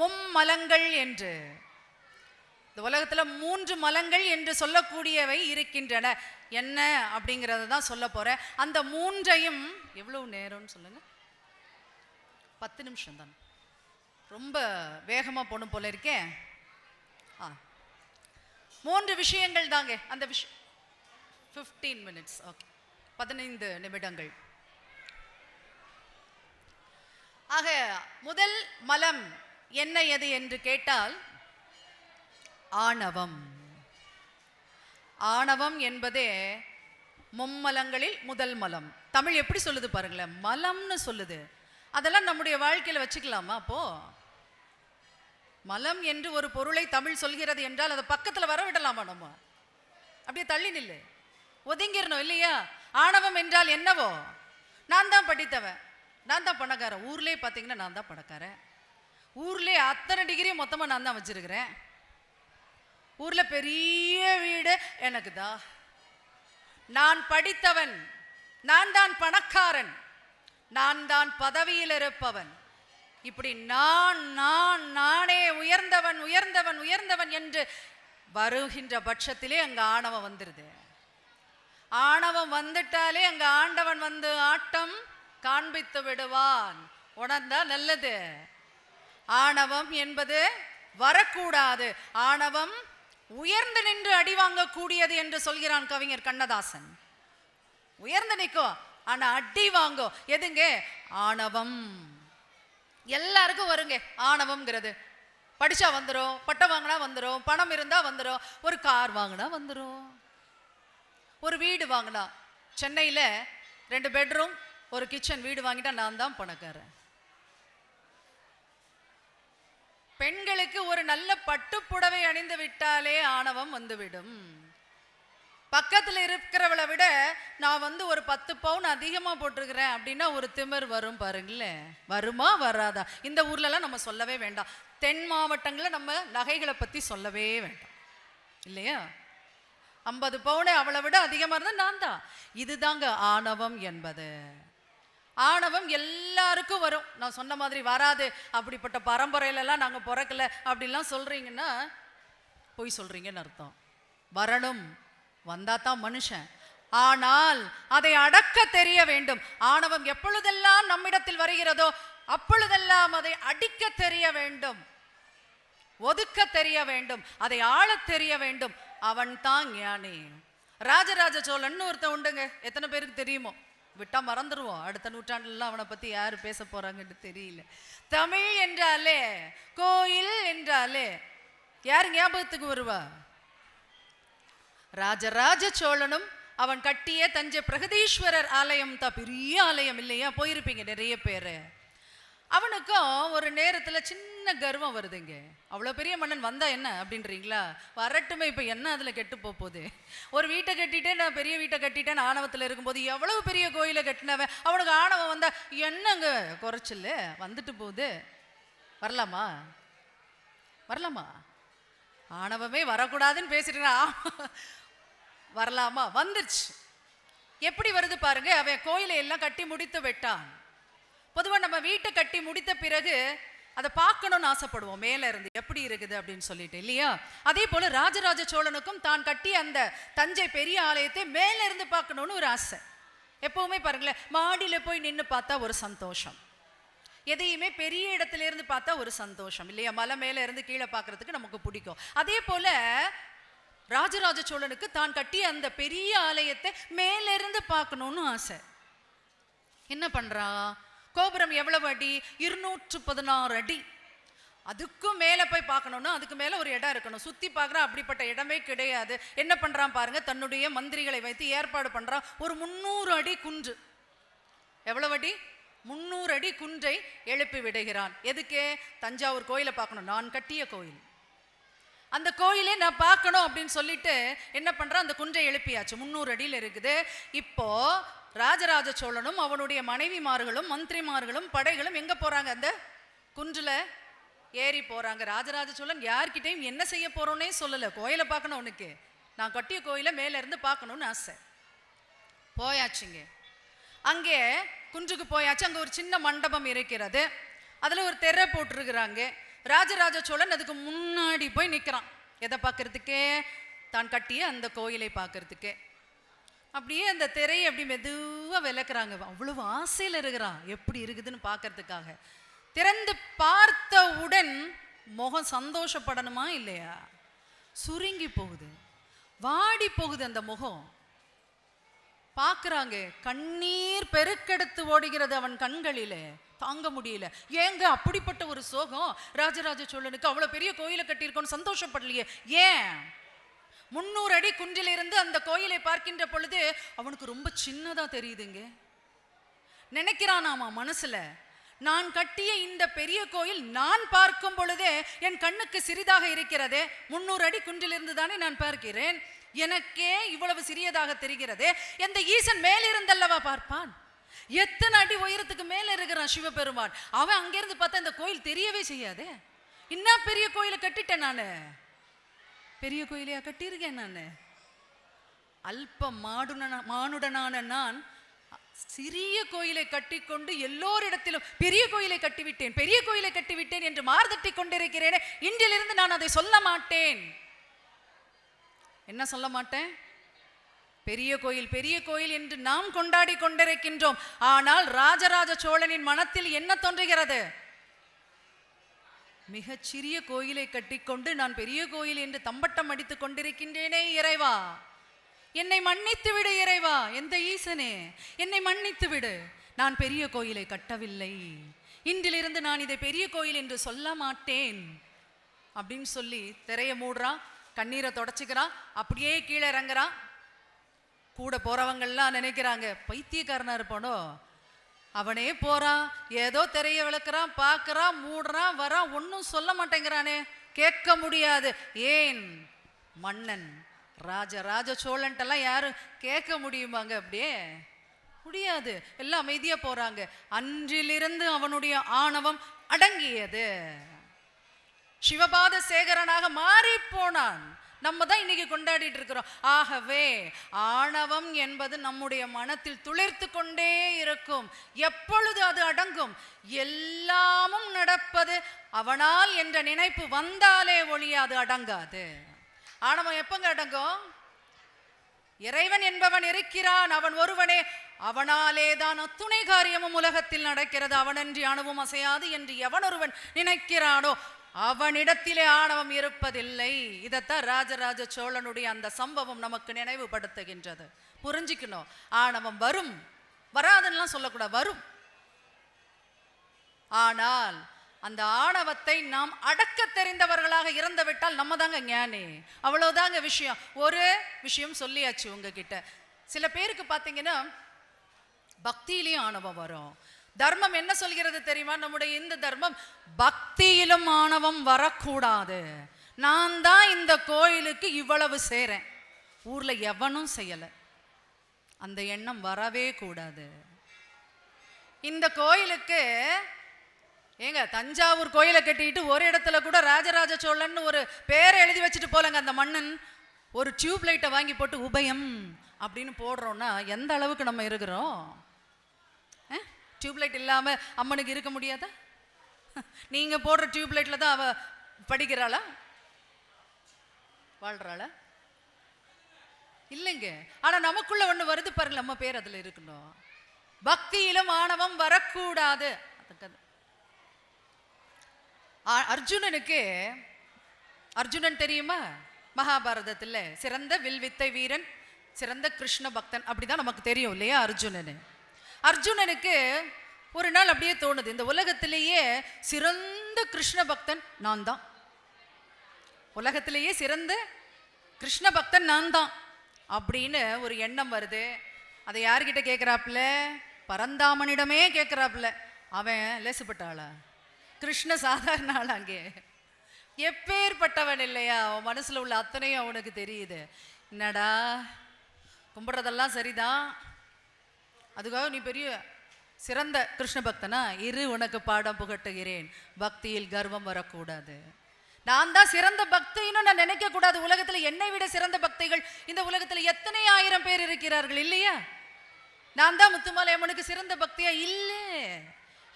மும்மலங்கள் என்று. இந்த உலகத்துல 3 மலங்கள் என்று சொல்லக்கூடியவை இருக்கின்றன. என்ன அப்படிங்கறத தான் சொல்ல போறேன். அந்த 3ஐயும் எவ்வளவு நேரம்னு சொல்லுங்க? 10 நிமிஷம் தான். ரொம்ப வேகமா போணும் போல இருக்கே. 3 விஷயங்கள் தாங்க. அந்த 15 minutes. ஓகே, 15 நிமிடங்கள். ஆக முதல் மலம் என்ன எது என்று கேட்டால் ஆணவம். ஆணவம் என்பதே மும்மலங்களில் முதல் மலம். தமிழ் எப்படி சொல்லுது பாருங்களேன், மலம்னு சொல்லுது. அதெல்லாம் நம்முடைய வாழ்க்கையில வச்சுக்கலாமா? அப்போ மலம் என்று ஒரு பொருளை தமிழ் சொல்கிறது என்றால் அதை பக்கத்துல வர விடலாமா? நம்ம அப்படியே தள்ளி நில்லு, ஒதுங்கிடணும் இல்லையா? ஆணவம் என்றால் என்னவோ, நான் தான் படித்தவன், நான் தான் பணக்காரன், ஊர்லயே பார்த்தீங்கன்னா நான் தான் பணக்காரன், ஊர்லயே அத்தனை டிகிரி மொத்தமா நான் தான் வச்சிருக்கிறேன், ஊர்ல பெரிய வீடு எனக்கு தான், நான் படித்தவன், நான் தான் பணக்காரன், நான் தான் பதவியில் இருப்பவன், இப்படி நான் நான் நானே உயர்ந்தவன் உயர்ந்தவன் உயர்ந்தவன் என்று வருகின்ற பட்சத்திலே அங்க ஆணவம் வந்துருது. ஆணவம் வந்துட்டாலே அங்க ஆண்டவன் வந்து ஆட்டம் காண்பித்து விடுவான். உணர்ந்தா நல்லது. ஆணவம் என்பது வரக்கூடாது. ஆணவம் உயர்ந்து நின்று அடி வாங்கக்கூடியது என்று சொல்கிறான் கவிஞர் கண்ணதாசன். உயர்ந்து நிற்கும் ஆனா அடி வாங்கும். எதுங்க? ஆணவம். எல்லாருக்கும் வருங்க ஆணவம்ங்கிறது. படிச்சா வந்துடும், பட்டம் வாங்கினா வந்துடும், பணம் இருந்தா வந்துடும், ஒரு கார் வாங்கினா வந்துடும், ஒரு வீடு வாங்கினா. சென்னையில 2 பெட்ரூம் 1 கிச்சன் வீடு வாங்கிட்டா நான் தான் பணக்காரன். பெண்களுக்கு ஒரு நல்ல பட்டுப்புடவை அணிந்து விட்டாலே ஆணவம் வந்துவிடும். பக்கத்துல இருக்கிறவளை விட நான் வந்து ஒரு 10 பவுன் அதிகமா போட்டிருக்கிறேன் அப்படின்னா ஒரு திமிர் வரும் பாருங்களேன். வருமா வராதா? இந்த ஊர்லலாம் நம்ம சொல்லவே வேண்டாம். தென் மாவட்டங்களில் நம்ம நகைகளை பத்தி சொல்லவே வேண்டாம் இல்லையா? 50 பவுனு அவளை விட அதிகமா இருந்தா நான் தான். இதுதாங்க ஆணவம் என்பது. ஆணவம் எல்லாருக்கும் வரும். நான் சொன்ன மாதிரி வராது, அப்படிப்பட்ட பரம்பரையிலலாம் நாங்கள் பிறக்கல அப்படிலாம் சொல்றீங்கன்னா போய் சொல்றீங்கன்னு அர்த்தம். வரணும், வந்தா தான் மனுஷன். ஆனால் அதை அடக்க தெரிய வேண்டும். ஆணவம் எப்பொழுதெல்லாம் நம்மிடத்தில் வருகிறதோ அப்பொழுதெல்லாம் அதை அடிக்க தெரிய வேண்டும், ஒதுக்க தெரிய வேண்டும், அதை ஆள தெரிய வேண்டும். அவன் தான் ஞானி. ராஜராஜ சோழன் ஒருத்தன் உண்டுங்க. எத்தனை பேருக்கு தெரியுமோ? விட்டா மறந்துடுவோம். அடுத்த நூற்றாண்டுலாம் அவனை பத்தி யாரு பேச போறாங்கன்னு தெரியல. தமிழ் என்றாலே, கோயில் என்றாலே யார் ஞாபகத்துக்கு வருவா? ராஜராஜ சோழனும் அவன் கட்டிய தஞ்சை பிரகதீஸ்வரர் ஆலயம் தான் பெரிய ஆலயம் இல்லையா? போயிருப்பீங்க நிறைய பேரு. அவனுக்கும் ஒரு நேரத்துல சின்ன கர்வம் வருதுங்க. அவ்வளவு பெரிய மன்னன் வந்தா என்ன அப்படின்றீங்களா? வரட்டுமே, இப்ப என்ன அதுல கெட்டு போகுது? ஒரு வீட்டை கட்டிட்டேன், நான் பெரிய வீட்டை கட்டிட்டேன் ஆணவத்துல இருக்கும்போது எவ்வளவு பெரிய கோயிலை கட்டினவன் அவனுக்கு ஆணவம் வந்தா என்னங்க குறைச்சல்? வந்துட்டு போகுது. வரலாமா? வரலாமா? ஆணவமே வரக்கூடாதுன்னு பேசிட்டு வரலாமா? வந்துருச்சு. எப்படி வருது பாருங்க. அவன் கோயிலை எல்லாம் கட்டி முடித்து விட்டான். பொதுவாக நம்ம வீட்டை கட்டி முடித்த பிறகு அதை பார்க்கணும்னு ஆசைப்படுவோம், மேல இருந்து எப்படி இருக்குது அப்படின்னு சொல்லிட்டு இல்லையா? அதே போல ராஜராஜ சோழனுக்கும் தான் கட்டி அந்த தஞ்சை பெரிய ஆலயத்தை மேல இருந்து பார்க்கணும்னு ஒரு ஆசை. எப்பவுமே பாருங்களேன், மாடியில போய் நின்று பார்த்தா ஒரு சந்தோஷம், எதையுமே பெரிய இடத்துல இருந்து பார்த்தா ஒரு சந்தோஷம் இல்லையா? மலை மேல இருந்து கீழே பார்க்கறதுக்கு நமக்கு பிடிக்கும். அதே போல ராஜராஜ சோழனுக்கு தான் கட்டிய அந்த பெரிய ஆலயத்தை மேலிருந்து பார்க்கணும்னு ஆசை. என்ன பண்றா? கோபுரம் எவ்வளவு அடி? 216 அடி. அதுக்கும் மேல போய் பார்க்கணும்னா அதுக்கு மேல ஒரு இடம் இருக்கணும். சுத்தி பார்க்குறான், அப்படிப்பட்ட இடமே கிடையாது. என்ன பண்றான் பாருங்க, தன்னுடைய மந்திரிகளை வைத்து ஏற்பாடு பண்றான். ஒரு 300 அடி குன்று. எவ்வளவு அடி? 300 அடி குன்றை எழுப்பி விடுகிறான். எதுக்கு? தஞ்சாவூர் கோயிலை பார்க்கணும், நான் கட்டிய கோயில், அந்த கோயிலே நான் பார்க்கணும் அப்படின்னு சொல்லிட்டு என்ன பண்றான், அந்த குன்றை எழுப்பியாச்சு. 300 அடியில் இருக்குது. இப்போ ராஜராஜ சோழனும் அவனுடைய மனைவிமார்களும் மந்திரிமார்களும் படைகளும் எங்க போறாங்க? அந்த குன்றுல ஏறி போறாங்க. ராஜராஜ சோழன் யார்கிட்டையும் என்ன செய்ய போறோன்னே சொல்லல. கோயிலை பார்க்கணும், உனக்கு நான் கட்டிய கோயிலை மேல இருந்து பார்க்கணும்னு ஆசை. போயாச்சுங்க. அங்கே குன்றுக்கு போயாச்சு. அங்க ஒரு சின்ன மண்டபம் இருக்கிறது. அதுல ஒரு தெரை போட்டிருக்கிறாங்க. ராஜராஜ சோழன் அதுக்கு முன்னாடி போய் நிற்கிறான். எதை பார்க்கறதுக்கு? தான் கட்டிய அந்த கோயிலை பார்க்கறதுக்கு. அப்படியே அந்த திரையை அப்படி மெதுவாக விளக்குறாங்க. அவ்வளவு ஆசையில் இருக்கிறான் எப்படி இருக்குதுன்னு பார்க்கறதுக்காக. திறந்து பார்த்தவுடன் முகம் சந்தோஷப்படணுமா இல்லையா? சுருங்கி போகுது, வாடி போகுது அந்த முகம். பார்க்குறாங்க, கண்ணீர் பெருக்கெடுத்து ஓடுகிறது அவன் கண்களிலே. தாங்க முடியல. ஏங்க அப்படிப்பட்ட ஒரு சோகம்? ராஜராஜ சோழனுக்கு அவ்வளோ பெரிய கோயிலை கட்டியிருக்கோன்னு சந்தோஷப்படலையே, ஏன்? 300 அடி குன்றிலிருந்து அந்த கோயிலை பார்க்கின்ற பொழுது அவனுக்கு ரொம்ப சின்னதா தெரியுதுங்க. நினைக்கிறானாமா மனசுல, நான் கட்டிய இந்த பெரிய கோயில் நான் பார்க்கும் பொழுதே என் கண்ணுக்கு சிறிதாக இருக்கிறதே. 300 அடி குன்றிலிருந்து தானே நான் பார்க்கிறேன், எனக்கே இவ்வளவு சிறியதாக தெரிகிறது. எந்த ஈசன் மேலிருந்தல்லவா பார்ப்பான்? எத்தனை அடி உயரத்துக்கு மேல இருக்கிறான் சிவபெருமான். அவன் அங்கிருந்து பார்த்தா இந்த கோயில் தெரியவே செய்யாதே. இன்னும் பெரிய கோயிலை கட்டிட்டேன் நானு. பெரிய கோயிலையா கட்டியிருக்கேன் நான்? அல்ப மானுடனான நான் சிறிய கோயிலை கட்டிக்கொண்டு எல்லோரிடத்திலும் பெரிய கோயிலை கட்டிவிட்டேன், பெரிய கோயிலை கட்டிவிட்டேன் என்று மார்தட்டி கொண்டிருக்கிறேன். இன்றிலிருந்து நான் அதை சொல்ல மாட்டேன். என்ன சொல்ல மாட்டேன்? பெரிய கோயில் பெரிய கோயில் என்று நாம் கொண்டாடி கொண்டிருக்கின்றோம். ஆனால் ராஜராஜ சோழனின் மனத்தில் என்ன தோன்றுகிறது? மிகச்சிறிய கோயிலை கட்டிக்கொண்டு நான் பெரிய கோயில் என்று தம்பட்டம் அடித்துக் கொண்டிருக்கின்றேனே. இறைவா, என்னை மன்னித்து விடு. இறைவா, எந்த ஈசனே, என்னை மன்னித்து விடு. நான் பெரிய கோயிலை கட்டவில்லை, இன்றிலிருந்து நான் இதை பெரிய கோயில் என்று சொல்ல மாட்டேன் அப்படின்னு சொல்லி திரைய மூடுறான், கண்ணீரை தொடச்சிக்கிறான், அப்படியே கீழே இறங்குறான். கூட போறவங்கள்லாம் நினைக்கிறாங்க பைத்தியக்காரனா இருப்பானோ, அவனே போறான், ஏதோ திரைய விளக்குறான், பார்க்கறான், மூடுறான், வரான், ஒன்னும் சொல்ல மாட்டேங்கிறானே. கேட்க முடியாது. ஏன்? மன்னன் ராஜராஜ சோழன்ட்டெல்லாம் யாரும் கேட்க முடியுமாங்க? அப்படியே முடியாது. எல்லாம் அமைதியா போறாங்க. அன்றிலிருந்து அவனுடைய ஆணவம் அடங்கியது. சிவபாத சேகரனாக மாறி போனான். நம்ம தான் இன்னைக்கு கொண்டாடிட்டு இருக்கிறோம். ஆகவே ஆணவம் என்பது நம்முடைய மனத்தில் துளிர்த்து கொண்டே இருக்கும். எப்பொழுது அது அடங்கும்? எல்லாமும் நடப்பது அவனால் என்ற நினைப்பு வந்தாலே ஒழிய அது அடங்காது. ஆணவம் எப்பங்க அடங்கும்? இறைவன் என்பவன் இருக்கிறான், அவன் ஒருவனே, அவனாலே தான் அத்துணை காரியமும் உலகத்தில் நடக்கிறது. அவனன்றி அணுவும் அசையாது என்று எவன் ஒருவன் நினைக்கிறானோ அவனிடத்திலே ஆணவம் இருப்பதில்லை. இதைத்தான் ராஜராஜ சோழனுடைய அந்த சம்பவம் நமக்கு நினைவுபடுத்துகின்றது. புரிஞ்சுக்கணும். ஆணவம் வரும், வராதுன்னெலாம் சொல்லக்கூடாது, வரும். ஆனால் அந்த ஆணவத்தை நாம் அடக்க தெரிந்தவர்களாக இறந்துவிட்டால் நம்ம தாங்க ஞானி. அவ்வளவுதாங்க விஷயம். ஒரு விஷயம் சொல்லியாச்சு உங்ககிட்ட. சில பேருக்கு பார்த்தீங்கன்னா பக்தியிலையும் ஆணவம் வரும். தர்மம் என்ன சொல்கிறது தெரியுமா? நம்முடைய இந்த தர்மம் பக்தியிலும் ஆணவம் வரக்கூடாது. நான் தான் இந்த கோயிலுக்கு இவ்வளவு செய்றேன், ஊர்ல எவனும் செய்யல, அந்த எண்ணம் வரவே கூடாது. இந்த கோயிலுக்கு ஏங்க தஞ்சாவூர் கோயிலை கட்டிட்டு ஒரு இடத்துல கூட ராஜராஜ சோழன் ஒரு பேரை எழுதி வச்சுட்டு போலங்க அந்த மன்னன். ஒரு டியூப் லைட்டை வாங்கி போட்டு உபயம் அப்படின்னு போடுறோம்னா எந்த அளவுக்கு நம்ம இருக்கிறோம்? டியூப்லைட் இல்லாம அம்மனுக்கு இருக்க முடியாதா? நீங்க போடுற டியூப்லைட்ல தான் அவ படிக்கிறாளா, வாழ்றாளா? இல்லைங்க. ஆனா நமக்குள்ள ஒண்ணு வருது பாருங்க, நம்ம பேர் அதுல இருக்கணும். பக்தியிலும் ஆணவம் வரக்கூடாது. அர்ஜுனனுக்கு, அர்ஜுனன் தெரியுமா? மகாபாரதத்தில் சிறந்த வில்வித்தை வீரன், சிறந்த கிருஷ்ண பக்தன், அப்படிதான் நமக்கு தெரியும் இல்லையா அர்ஜுனன். அர்ஜுனனுக்கு ஒரு நாள் அப்படியே தோணுது, இந்த உலகத்திலேயே சிறந்த கிருஷ்ண பக்தன் நான் தான், உலகத்திலேயே சிறந்த கிருஷ்ண பக்தன் நான் தான் அப்படின்னு ஒரு எண்ணம் வருது. அதை யார்கிட்ட கேட்குறாப்புல? பரந்தாமனிடமே கேட்குறாப்புல. அவன் லேசுப்பட்ட ஆளா? கிருஷ்ண சாதாரண ஆள்? அங்கே எப்பேற்பட்டவன் இல்லையா? அவன் மனசுல உள்ள அத்தனையும் அவனுக்கு தெரியுது. என்னடா கும்பிட்றதெல்லாம் சரிதான், அதுக்காக நீ பெரிய சிறந்த கிருஷ்ண பக்தனா இரு, உனக்கு பாடம் புகட்டுகிறேன். பக்தியில் கர்வம் வரக்கூடாது. நான் தான் சிறந்த பக்தின்னு நான் நினைக்க கூடாது. உலகத்துல என்னை விட சிறந்த பக்திகள் இந்த உலகத்துல எத்தனை ஆயிரம் பேர் இருக்கிறார்கள் இல்லையா? நான் தான் முத்துமாலையம்மனுக்கு சிறந்த பக்தியா? இல்லை,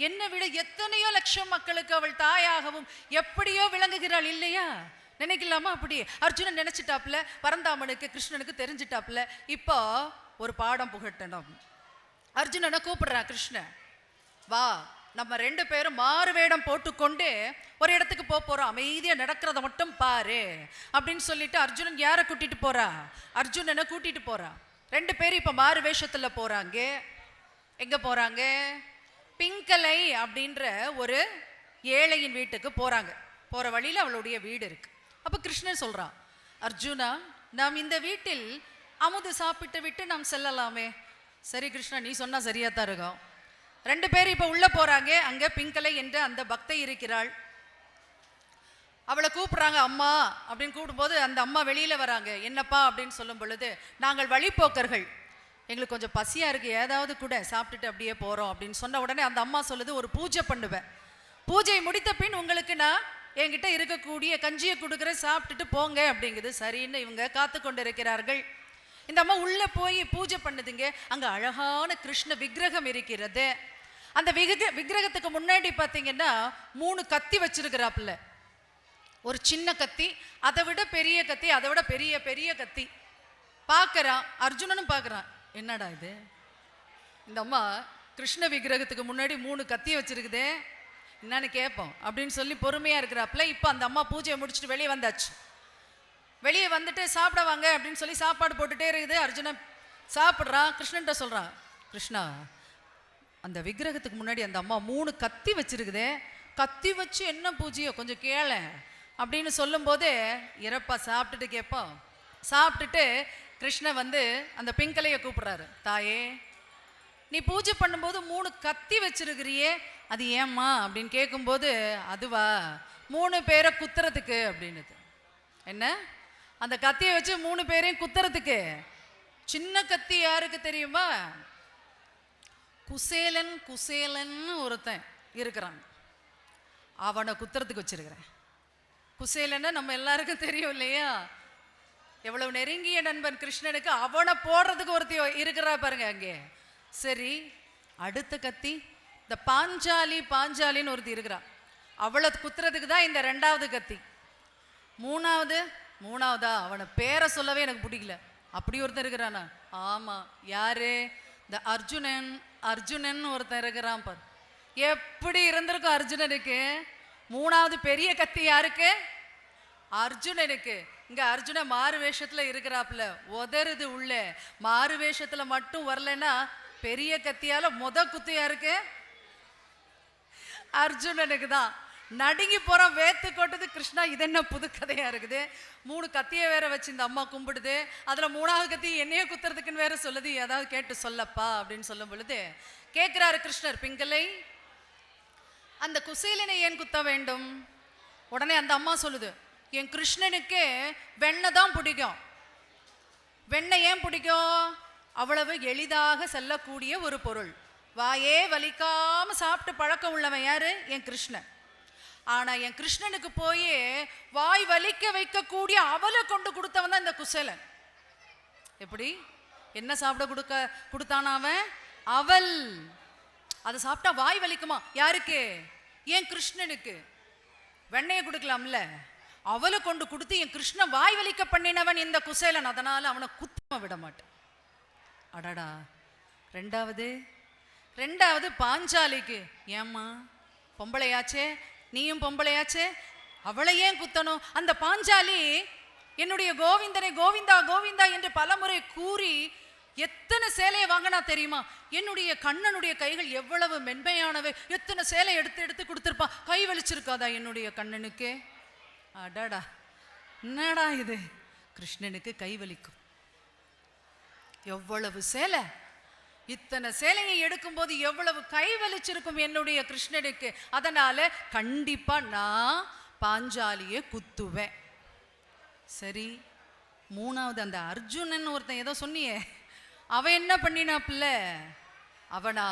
என்னை விட எத்தனையோ லட்சம் மக்களுக்கு அவள் தாயாகவும் எப்படியோ விளங்குகிறாள் இல்லையா? நினைக்கலாமா? அப்படி அர்ஜுனன் நினைச்சிட்டாப்புல, பரந்தாமனுக்கு கிருஷ்ணனுக்கு தெரிஞ்சிட்டாப்புல. இப்போ ஒரு பாடம் புகட்டணும். அர்ஜுனனை கூப்பிடுறான் கிருஷ்ணன், வா நம்ம 2 பேரும் மாறு வேடம் போட்டுக்கொண்டு ஒரு இடத்துக்கு போறோம், அமைதியா நடக்கிறத மட்டும் பாரு அப்படின்னு சொல்லிட்டு அர்ஜுனன் யாரை கூட்டிட்டு போறா? அர்ஜுனனை கூட்டிட்டு போறா. 2 பேரும் இப்ப மாறு வேஷத்துல போறாங்க. எங்க போறாங்க? பிங்கலை அப்படின்ற ஒரு ஏழையின் வீட்டுக்கு போறாங்க. போற வழியில அவளுடைய வீடு இருக்கு. அப்ப கிருஷ்ணன் சொல்றான், அர்ஜுனா நாம் இந்த வீட்டில் அமுது சாப்பிட்டு விட்டு நாம் செல்லலாமே. சரி கிருஷ்ணா, நீ சொன்னா சரியா தான் இருக்கும். 2 பேரும் இப்ப உள்ள போறாங்க. அங்க பிங்கலை என்ற அந்த பக்தை இருக்கிறாள். அவளை கூப்பிடுறாங்க அம்மா அப்படின்னு கூப்பிடும்போது அந்த அம்மா வெளியில வராங்க. என்னப்பா அப்படின்னு சொல்லும் பொழுது, நாங்கள் வழிப்போக்கர்கள், எங்களுக்கு கொஞ்சம் பசியா இருக்கு, ஏதாவது கூட சாப்பிட்டுட்டு அப்படியே போறோம் அப்படின்னு சொன்ன உடனே அந்த அம்மா சொல்லுது, ஒரு பூஜை பண்ணுவேன், பூஜை முடித்த பின் உங்களுக்கு நான் என்கிட்ட இருக்கக்கூடிய கஞ்சியை கொடுக்குற, சாப்பிட்டுட்டு போங்க அப்படிங்குது. சரின்னு இவங்க காத்து கொண்டு இருக்கிறார்கள். இந்த அம்மா உள்ள போய் பூஜை பண்ணுதுங்க. அங்க அழகான கிருஷ்ண விக்கிரகம் இருக்கிறது. அந்த விக்கிரகத்துக்கு முன்னாடி பார்த்தீங்கன்னா 3 கத்தி வச்சிருக்கிறாப்புல. ஒரு சின்ன கத்தி, அதை விட பெரிய கத்தி, அதை விட பெரிய பெரிய கத்தி. பார்க்கறான், அர்ஜுனனும் பார்க்கறான், என்னடா இது? இந்த அம்மா கிருஷ்ண விக்கிரகத்துக்கு முன்னாடி 3 கத்தியை வச்சிருக்குதே, என்னன்னு கேட்போம் அப்படின்னு சொல்லி பொறுமையா இருக்கிறாப்புல. இப்போ அந்த அம்மா பூஜையை முடிச்சுட்டு வெளியே வந்தாச்சு. வெளியே வந்துட்டு சாப்பிட வாங்க அப்படின்னு சொல்லி சாப்பாடு போட்டுட்டே இருக்குது. அர்ஜுனன் சாப்பிட்றான். கிருஷ்ணன்ட்ட சொல்றான், கிருஷ்ணா அந்த விக்கிரகத்துக்கு முன்னாடி அந்த அம்மா 3 கத்தி வச்சிருக்குதே, கத்தி வச்சு என்ன பூஜையோ கொஞ்சம் கேள அப்படின்னு சொல்லும் போது இறப்பா சாப்பிட்டுட்டு கேட்போம். சாப்பிட்டுட்டு கிருஷ்ணன் வந்து அந்த பிங்கலையை கூப்பிடுறாரு, தாயே நீ பூஜை பண்ணும்போது 3 கத்தி வச்சிருக்கிறியே, அது ஏம்மா அப்படின்னு கேட்கும்போது, அதுவா 3 பேரை குத்துறதுக்கு அப்படின்னுது. என்ன? அந்த கத்தியை வச்சு 3 பேரையும் குத்துறதுக்கு. சின்ன கத்தி யாருக்கு தெரியுமா? குசேலன் குசேலன்னு ஒருத்தன் இருக்கிறான், அவனை குத்துறதுக்கு வச்சிருக்கிறேன். குசேலன்னு நம்ம எல்லாருக்கும் தெரியும் இல்லையா? எவ்வளவு நெருங்கிய நண்பன் கிருஷ்ணனுக்கு, அவனை போடுறதுக்கு ஒருத்தி இருக்கிறா பாருங்க அங்கே. சரி, அடுத்த கத்தி இந்த பாஞ்சாலின்னு ஒருத்தி இருக்கிறா, அவளை குத்துறதுக்கு தான் இந்த 2வது கத்தி. மூணாவதா அவனை பேரை சொல்லவே எனக்கு பிடிக்கல, அப்படி ஒருத்தன் இருக்கிறானா? ஆமா, யாரு? இந்த அர்ஜுனன் ஒருத்தன் இருக்கிறான் பார். எப்படி இருந்திருக்கும் அர்ஜுனனுக்கு? 3வது பெரிய கத்தி யாருக்கு? அர்ஜுனனுக்கு. இங்க அர்ஜுன மாறு வேஷத்துல இருக்கிறாப்புல, உதறுது உள்ள. மாறு வேஷத்துல மட்டும் வரலன்னா பெரிய கத்தியால குத்து யாருக்கு? அர்ஜுனனுக்கு தான். நடுங்கி போற, வேத்து கொட்டது. கிருஷ்ணா இது என்ன புது கதையா இருக்குது? 3 கத்தியை வேற வச்சு இந்த அம்மா கும்பிடுது. அதுல 3வது கத்தி என்னையே குத்துறதுக்குன்னு வேற சொல்லுது, ஏதாவது கேட்டு சொல்லப்பா அப்படின்னு சொல்லும் பொழுது கேட்கிறாரு கிருஷ்ணர், பிங்கலை அந்த குசேலனை ஏன் குத்த வேண்டும்? உடனே அந்த அம்மா சொல்லுது, என் கிருஷ்ணனுக்கு வெண்ணெய் தான் பிடிக்கும். வெண்ணெய் ஏன் பிடிக்கும்? அவ்வளவு எளிதாக செல்லக்கூடிய ஒரு பொருள். வாயே வலிக்காம சாப்பிட்டு பழக்கம் உள்ளவன் யாரு? என் கிருஷ்ணன். ஆனா என் கிருஷ்ணனுக்கு போய் வாய் வலிக்க வைக்கக்கூடிய அவலை கொண்டு கொடுத்தவன் தான் இந்த குசேலன். எப்படி? என்ன சாப்பிட கொடுத்தான அவன்? அவல். அதை சாப்பிட்டா வாய் வலிக்குமா? யாருக்கு? என் கிருஷ்ணனுக்கு. வெண்ணையை கொடுக்கலாம்ல, அவலை கொண்டு கொடுத்து என் கிருஷ்ணன் வாய் வலிக்க பண்ணினவன் இந்த குசேலன். அதனால அவனை குத்தமா விட மாட்டேன். அடடா. 2வது பாஞ்சாலிக்கு. ஏம்மா பொம்பளையாச்சே, நீயும் பொம்பளையாச்சே, அவளை ஏன் குத்தணும்? அந்த பாஞ்சாலி என்னுடைய கோவிந்தனை கோவிந்தா கோவிந்தா என்று பலமுறை கூறி எத்தனை சேலையை வாங்கினா தெரியுமா? என்னுடைய கண்ணனுடைய கைகள் எவ்வளவு மென்மையானவை, எத்தனை சேலை எடுத்து எடுத்து கொடுத்துருப்பான். கை வலிச்சிருக்காதா என்னுடைய கண்ணனுக்கு? அடடா, என்னடா இது, கிருஷ்ணனுக்கு கை வலிக்கும். எவ்வளவு சேலை, இத்தனை சேலையை எடுக்கும் போது எவ்வளவு கை வலிச்சிருக்கும் என்னுடைய கிருஷ்ணனுக்கு. அதனால கண்டிப்பா நான் பாஞ்சாலியை குத்துவேன். சரி, மூணாவது அந்த அர்ஜுனன் ஒருத்தன் ஏதோ சொன்னியே, அவன் என்ன பண்ணினாப்புல? அவனா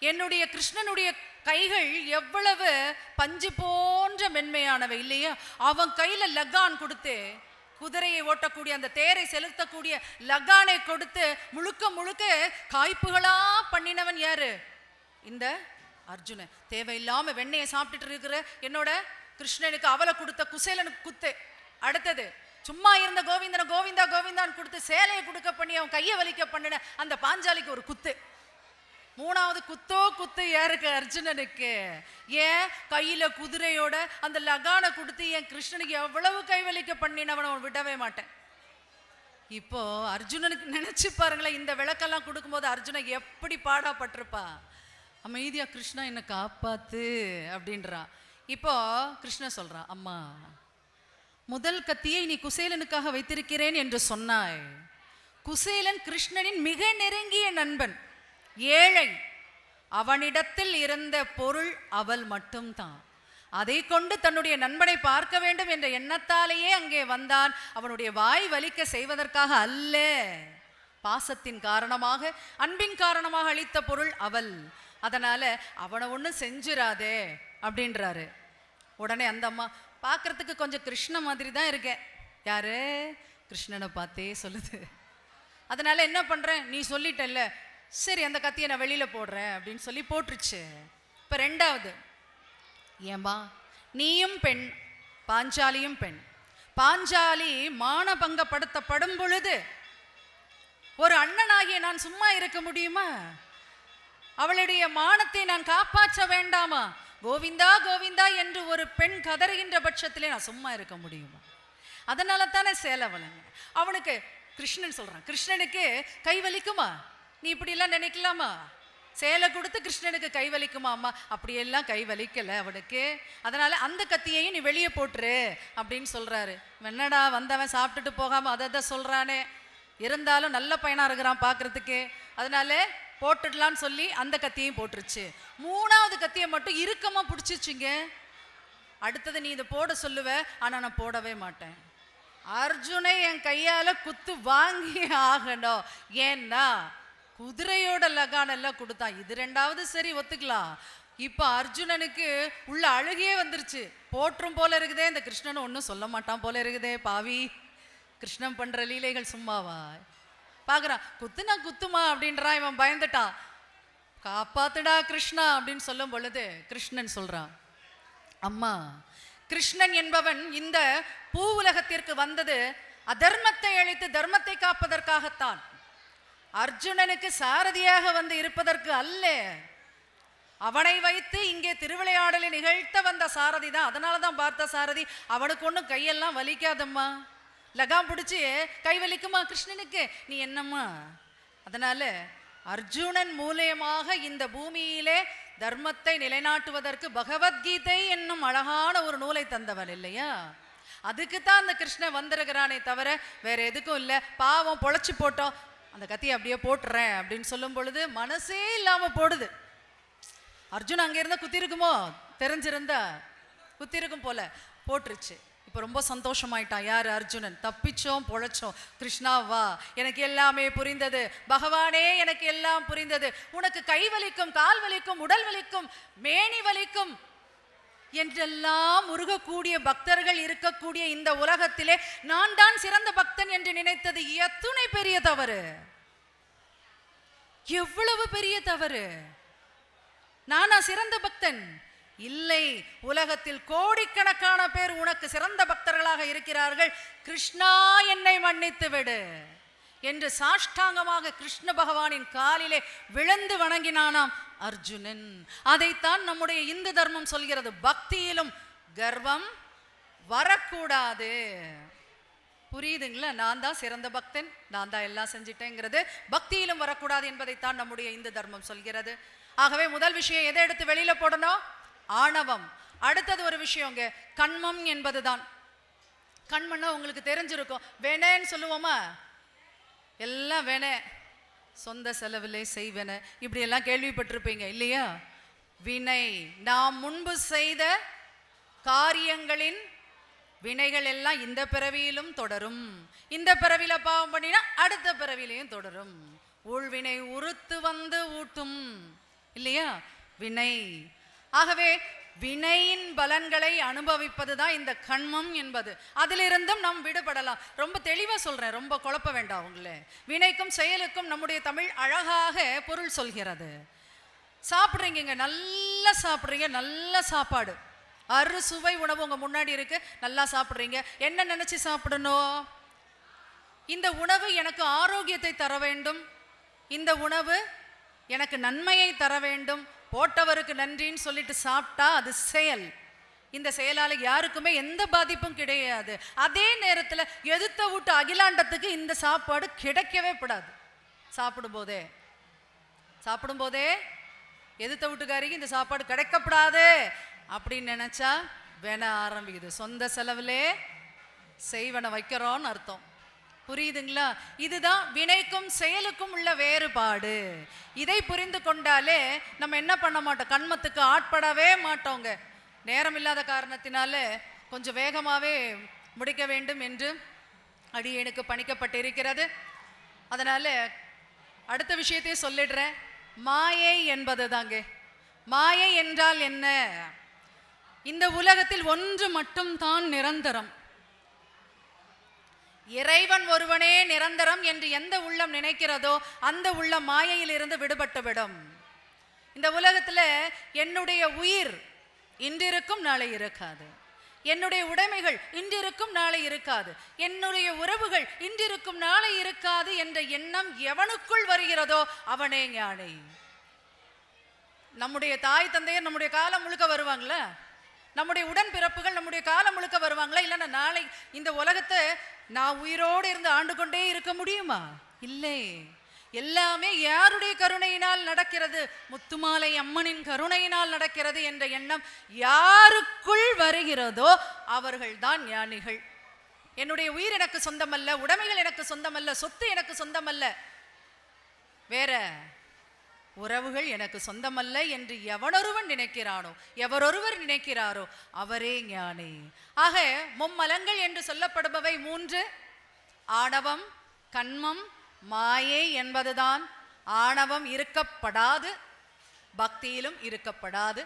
என்னுடைய கிருஷ்ணனுடைய கைகள் எவ்வளவு பஞ்சு போன்ற மென்மையானவை இல்லையா? அவன் கையில லகான் கொடுத்து, குதிரையை ஓட்டக்கூடிய அந்த தேரை செலுத்தக்கூடிய லகானை கொடுத்து முழுக்க முழுக்க காய்ப்புகளா பண்ணினவன் யாரு? இந்த அர்ஜுனன். தேவையில்லாம வெண்ணையை சாப்பிட்டுட்டு இருக்கிற என்னோட கிருஷ்ணனுக்கு அவளை கொடுத்த குசேலனுக்கு குத்து. அடுத்தது சும்மா இருந்த கோவிந்தனை கோவிந்தா கோவிந்தான் கொடுத்து சேலையை கொடுக்க பண்ணி அவன் கையை வலிக்க பண்ணின அந்த பாஞ்சாலிக்கு ஒரு குத்து. மூணாவது குத்தோ குத்து யாருக்கு? அர்ஜுனனுக்கு. ஏன்? கையில குதிரையோட அந்த லகானை கொடுத்து என் கிருஷ்ணனுக்கு எவ்வளவு கைவலிக்க பண்ணினவன் அவன் விடவே மாட்டேன். இப்போ அர்ஜுனனுக்கு நினைச்சு பாருங்களேன், இந்த விளக்கெல்லாம் கொடுக்கும்போது அர்ஜுனன் எப்படி பாடாப்பட்டிருப்பா. அமைதியா கிருஷ்ணா என்னை காப்பாத்து அப்படின்றான். இப்போ கிருஷ்ணன் சொல்றான், அம்மா முதல் கத்தியை நீ குசேலனுக்காக வைத்திருக்கிறேன் என்று சொன்னாய். குசேலன் கிருஷ்ணனின் மிக நெருங்கிய நண்பன், ஏழை. அவனிடத்தில் இருந்த பொருள் அவள் மட்டும்தான். அதை கொண்டு தன்னுடைய நண்பனை பார்க்க வேண்டும் என்ற எண்ணத்தாலேயே அங்கே வந்தான். அவனுடைய வாய் வலிக்க செய்வதற்காக அல்ல. பாசத்தின் காரணமாக, அன்பின் காரணமாக அளித்த பொருள் அவள். அதனால அவனை ஒன்றும் செஞ்சிராதே அப்படின்றாரு. உடனே அந்த அம்மா, பார்க்கறதுக்கு கொஞ்சம் கிருஷ்ண மாதிரி தான் இருக்கேன். யாரு? கிருஷ்ணனை பார்த்தே சொல்லுது. அதனால என்ன பண்றேன், நீ சொல்லிட்டல்ல, சரி அந்த கத்தியை நான் வெளியில போடுறேன் அப்படின்னு சொல்லி போட்டுருச்சு. இப்ப ரெண்டாவது, ஏம்பா நீயும் பெண், பாஞ்சாலியும் பெண். பாஞ்சாலி மானபங்கப்படுத்தப்படும் பொழுது ஒரு அண்ணனாகிய நான் சும்மா இருக்க முடியுமா? அவளுடைய மானத்தை நான் காப்பாற்ற வேண்டாமா? கோவிந்தா கோவிந்தா என்று ஒரு பெண் கதறுகின்ற பட்சத்திலே நான் சும்மா இருக்க முடியுமா? அதனால தானே சேலை வளங்க. அவனுக்கு கிருஷ்ணன் சொல்றான், கிருஷ்ணனுக்கு கை வலிக்குமா? நீ இப்படி எல்லாம் நினைக்கலாமா? சேலை கொடுத்து கிருஷ்ணனுக்கு கை வலிக்குமா? அம்மா அப்படியெல்லாம் கை வலிக்கல அவனுக்கு. அதனால அந்த கத்தியையும் நீ வெளியே போட்டுரு அப்படின்னு சொல்றாரு. என்னடா வந்தவன் சாப்பிட்டுட்டு போகாம அதை சொல்றானே, இருந்தாலும் நல்ல பையனா இருக்கிறான் பார்க்கறதுக்கு, அதனால போட்டுடலான்னு சொல்லி அந்த கத்தியையும் போட்டுருச்சு. மூணாவது கத்தியை மட்டும் இறுக்கமா பிடிச்சிச்சுங்க. அடுத்தது நீ இதை போட சொல்லுவ, ஆனா நான் போடவே மாட்டேன். அர்ஜுனை என் கையால குத்து வாங்கி ஆகணும். ஏன்னா குதிரையோட லகான் எல்லாம் கொடுத்தான். இது ரெண்டாவது சரி ஒத்துக்கலாம். இப்ப அர்ஜுனனுக்கு உள்ள அழுகையே வந்துருச்சு. போற்றும் போல இருக்குதே, இந்த கிருஷ்ணன் ஒன்னும் சொல்ல மாட்டான் போல இருக்குதே, பாவி. கிருஷ்ணன் பண்ற லீலைகள் சும்மாவா? பாக்குறான், குத்துனா குத்துமா அப்படின்றான். இவன் பயந்துட்டான். காப்பாத்துடா கிருஷ்ணா அப்படின்னு சொல்லும் பொழுது கிருஷ்ணன் சொல்றான், அம்மா கிருஷ்ணன் என்பவன் இந்த பூ உலகத்திற்கு வந்தது அதர்மத்தை அழித்து தர்மத்தை காப்பதற்காகத்தான். அர்ஜுனனுக்கு சாரதியாக வந்து இருப்பதற்கு அல்ல. அவனை வைத்து இங்கே திருவிளையாடலை நிகழ்த்த வந்த சாரதி தான். அதனாலதான் பார்த்த சாரதி. அவனுக்கு ஒன்றும் கையெல்லாம் வலிக்காதம்மா. லகாம் பிடிச்சி கை வலிக்குமா கிருஷ்ணனுக்கு? நீ என்னம்மா? அதனால அர்ஜுனன் மூலயமாக இந்த பூமியிலே தர்மத்தை நிலைநாட்டுவதற்கு பகவத்கீதை என்னும் அழகான ஒரு நூலை தந்தவன் இல்லையா? அதுக்குத்தான் அந்த கிருஷ்ணன் வந்திருக்கிறானே தவிர வேற எதுக்கும் இல்லை. பாவம் பொழைச்சி போட்டோம், அந்த கத்தியை அப்படியே போட்டுறேன் அப்படின்னு சொல்லும் பொழுது மனசே இல்லாம போடுது. அர்ஜுன் அங்க இருந்தா குத்தி இருக்குமோ? தெரிஞ்சிருந்தா குத்தி இருக்கும் போல. போட்டுருச்சு. இப்போ ரொம்ப சந்தோஷமாயிட்டான். யார்? அர்ஜுனன். தப்பிச்சோம் பொழைச்சோம். கிருஷ்ணா வா, எனக்கு எல்லாமே புரிந்தது. பகவானே எனக்கு எல்லாம் புரிந்தது. உனக்கு கை வலிக்கும், கால் வலிக்கும், உடல் வலிக்கும், மேனி வலிக்கும் என்றெல்லாம் முருகக்கூடிய பக்தர்கள் இருக்கக்கூடிய இந்த உலகத்திலே நான் தான் சிறந்த பக்தன் என்று நினைத்தது எத்துணை பெரிய தவறு! எவ்வளவு பெரிய தவறு! நானா சிறந்த பக்தன்? இல்லை. உலகத்தில் கோடிக்கணக்கான பேர் உனக்கு சிறந்த பக்தர்களாக இருக்கிறார்கள். கிருஷ்ணா என்னை மன்னித்து விடு என்று சாஷ்டாங்கமாக கிருஷ்ண பகவானின் காலிலே விழுந்து வணங்கினானாம் அர்ஜுனன். அதைத்தான் நம்முடைய இந்து தர்மம் சொல்கிறது. பக்தியிலும் கர்வம் வரக்கூடாது. புரியுதுங்களா? நான் தான் சிறந்த பக்தன், நான் தான் எல்லாம் செஞ்சிட்டேங்கிறது பக்தியிலும் வரக்கூடாது என்பதைத்தான் நம்முடைய இந்து தர்மம் சொல்கிறது. ஆகவே முதல் விஷயம் எதை எடுத்து வெளியில போடணும்? ஆணவம். அடுத்தது ஒரு விஷயங்க, கண்மம் என்பதுதான். கண்மன்னா உங்களுக்கு தெரிஞ்சிருக்கும், வேணேன்னு சொல்லுவோமா? எல்லாம் வேணே, சொந்த செலவிலே செய்வன, இப்படி எல்லாம் கேள்விப்பட்டிருப்பீங்க இல்லையா? வினை, நாம் முன்பு செய்த காரியங்களின் வினைகள் எல்லாம் இந்த பிறவியிலும் தொடரும். இந்த பிறவியில பாவம் பண்ணினா அடுத்த பிறவியிலையும் தொடரும். ஊழ்வினை உறுத்து வந்து ஊட்டும் இல்லையா வினை. ஆகவே வினையின் பலன்களை அனுபவிப்பதுதான் இந்த கண்மம் என்பது. அதிலிருந்தும் நாம் விடுபடலாம். ரொம்ப தெளிவா சொல்றேன், ரொம்ப குழப்ப வேண்டாம் உங்களே. வினைக்கும் செயலுக்கும் நம்முடைய தமிழ் அழகாக பொருள் சொல்கிறது. சாப்பிட்றீங்க, நல்லா சாப்பிட்றீங்க, நல்ல சாப்பாடு, அறுசுவை உணவு உங்க முன்னாடி இருக்கு, நல்லா சாப்பிட்றீங்க. என்ன நினைச்சு சாப்பிடணும்? இந்த உணவு எனக்கு ஆரோக்கியத்தை தர வேண்டும், இந்த உணவு எனக்கு நன்மையை தர வேண்டும், போட்டவருக்கு நன்றின்னு சொல்லிட்டு சாப்பிட்டா அது செயல். இந்த செயலால் யாருக்குமே எந்த பாதிப்பும் கிடையாது. அதே நேரத்தில் எதிர்த்த விட்டு அகிலாண்டத்துக்கு இந்த சாப்பாடு கிடைக்கவே படாது. சாப்பிடும்போதே எதிர்த்த வீட்டுக்காரிக்கு இந்த சாப்பாடு கிடைக்கப்படாது அப்படின்னு நினைச்சா வேண ஆரம்பிக்குது. சொந்த செலவுலே செய்வன வைக்கிறோன்னு அர்த்தம். புரியுதுங்களா? இதுதான் வினைக்கும் செயலுக்கும் உள்ள வேறுபாடு. இதை புரிந்து கொண்டாலே நம்ம என்ன பண்ண மாட்டோம், கண்மத்துக்கு ஆட்படவே மாட்டோங்க. நேரம் இல்லாத காரணத்தினால கொஞ்சம் வேகமாகவே முடிக்க வேண்டும் என்று அடியேனுக்கு பணிக்கப்பட்டிருக்கிறது. அதனால அடுத்த விஷயத்தையே சொல்லிடுறேன். மாயை என்பது தாங்க. மாயை என்றால் என்ன? இந்த உலகத்தில் ஒன்று மட்டும் தான் நிரந்தரம், இறைவன் ஒருவனே நிரந்தரம் என்று எந்த உள்ளம் நினைக்கிறதோ அந்த உள்ளம் மாயையில் இருந்து விடுபட்டுவிடும். இந்த உலகத்துல என்னுடைய உயிர் இன்றிருக்கும் நாளை இருக்காது, என்னுடைய உடைமைகள் இன்றிருக்கும் நாளை இருக்காது, என்னுடைய உறவுகள் இன்றிருக்கும் நாளை இருக்காது என்ற எண்ணம் எவனுக்குள் வருகிறதோ அவனே ஞானி. நம்முடைய தாய் தந்தையர் நம்முடைய காலம் முழுக்க வருவாங்களா? நம்முடைய உடன் பிறப்புகள் நம்முடைய காலம் முழுக்க வருவாங்களா? இல்லைன்னா நாளை இந்த உலகத்தை நான் உயிரோடு இருந்து ஆண்டு கொண்டே இருக்க முடியுமா? இல்லை. எல்லாமே யாருடைய கருணையினால் நடக்கிறது? முத்துமாலை அம்மனின் கருணையினால் நடக்கிறது என்ற எண்ணம் யாருக்குள் வருகிறதோ அவர்கள் தான் ஞானிகள். என்னுடைய உயிர் எனக்கு சொந்தமல்ல, உடைமைகள் எனக்கு சொந்தமல்ல, சொத்து எனக்கு சொந்தமல்ல, வேற உறவுகள் எனக்கு சொந்தமல்ல என்று எவனொருவன் நினைக்கிறானோ, எவரொருவர் நினைக்கிறாரோ அவரே ஞானி. ஆக மும்மலங்கள் என்று சொல்லப்படுபவை மூன்று: ஆணவம், கண்மம், மாயை என்பதுதான். ஆணவம் இருக்கப்படாது, பக்தியிலும் இருக்கப்படாது.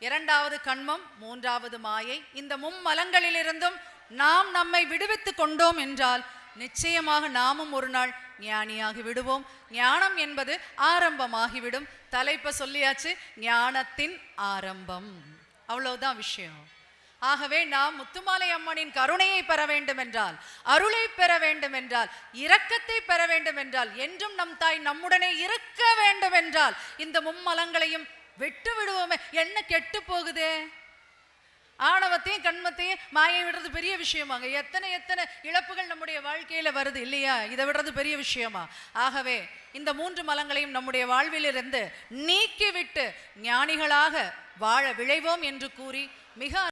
இரண்டாவது கண்மம், மூன்றாவது மாயை. இந்த மும்மலங்களிலிருந்தும் நாம் நம்மை விடுவித்து கொண்டோம் என்றால் நிச்சயமாக நாமும் ஒரு நாள் ஞானியாகி விடுவோம். ஞானம் என்பது ஆரம்பமாகிவிடும். தலைப்பை சொல்லியாச்சு, ஞானத்தின் ஆரம்பம். அவ்வளவுதான் விஷயம். ஆகவே நாம் முத்துமாலை அம்மனின் கருணையை பெற வேண்டும் என்றால், அருளை பெற வேண்டும் என்றால், இரக்கத்தை பெற வேண்டும் என்றால், என்றும் நம் தாய் நம்முடனே இருக்க வேண்டும் என்றால் இந்த மும்மலங்களையும் விட்டு விடுவோமே. என்ன கெட்டு போகுதே? ஆணவத்தையும் கண்மத்தையும் மாயை விடுறது பெரிய விஷயமாங்க. எத்தனை எத்தனை இழப்புகள் நம்முடைய வாழ்க்கையில வருது இல்லையா? இதை விடுறது பெரிய விஷயமா? ஆகவே இந்த மூன்று மலங்களையும் நம்முடைய வாழ்விலிருந்து நீக்கிவிட்டு ஞானிகளாக வாழ விழைவோம் என்று கூறி மிக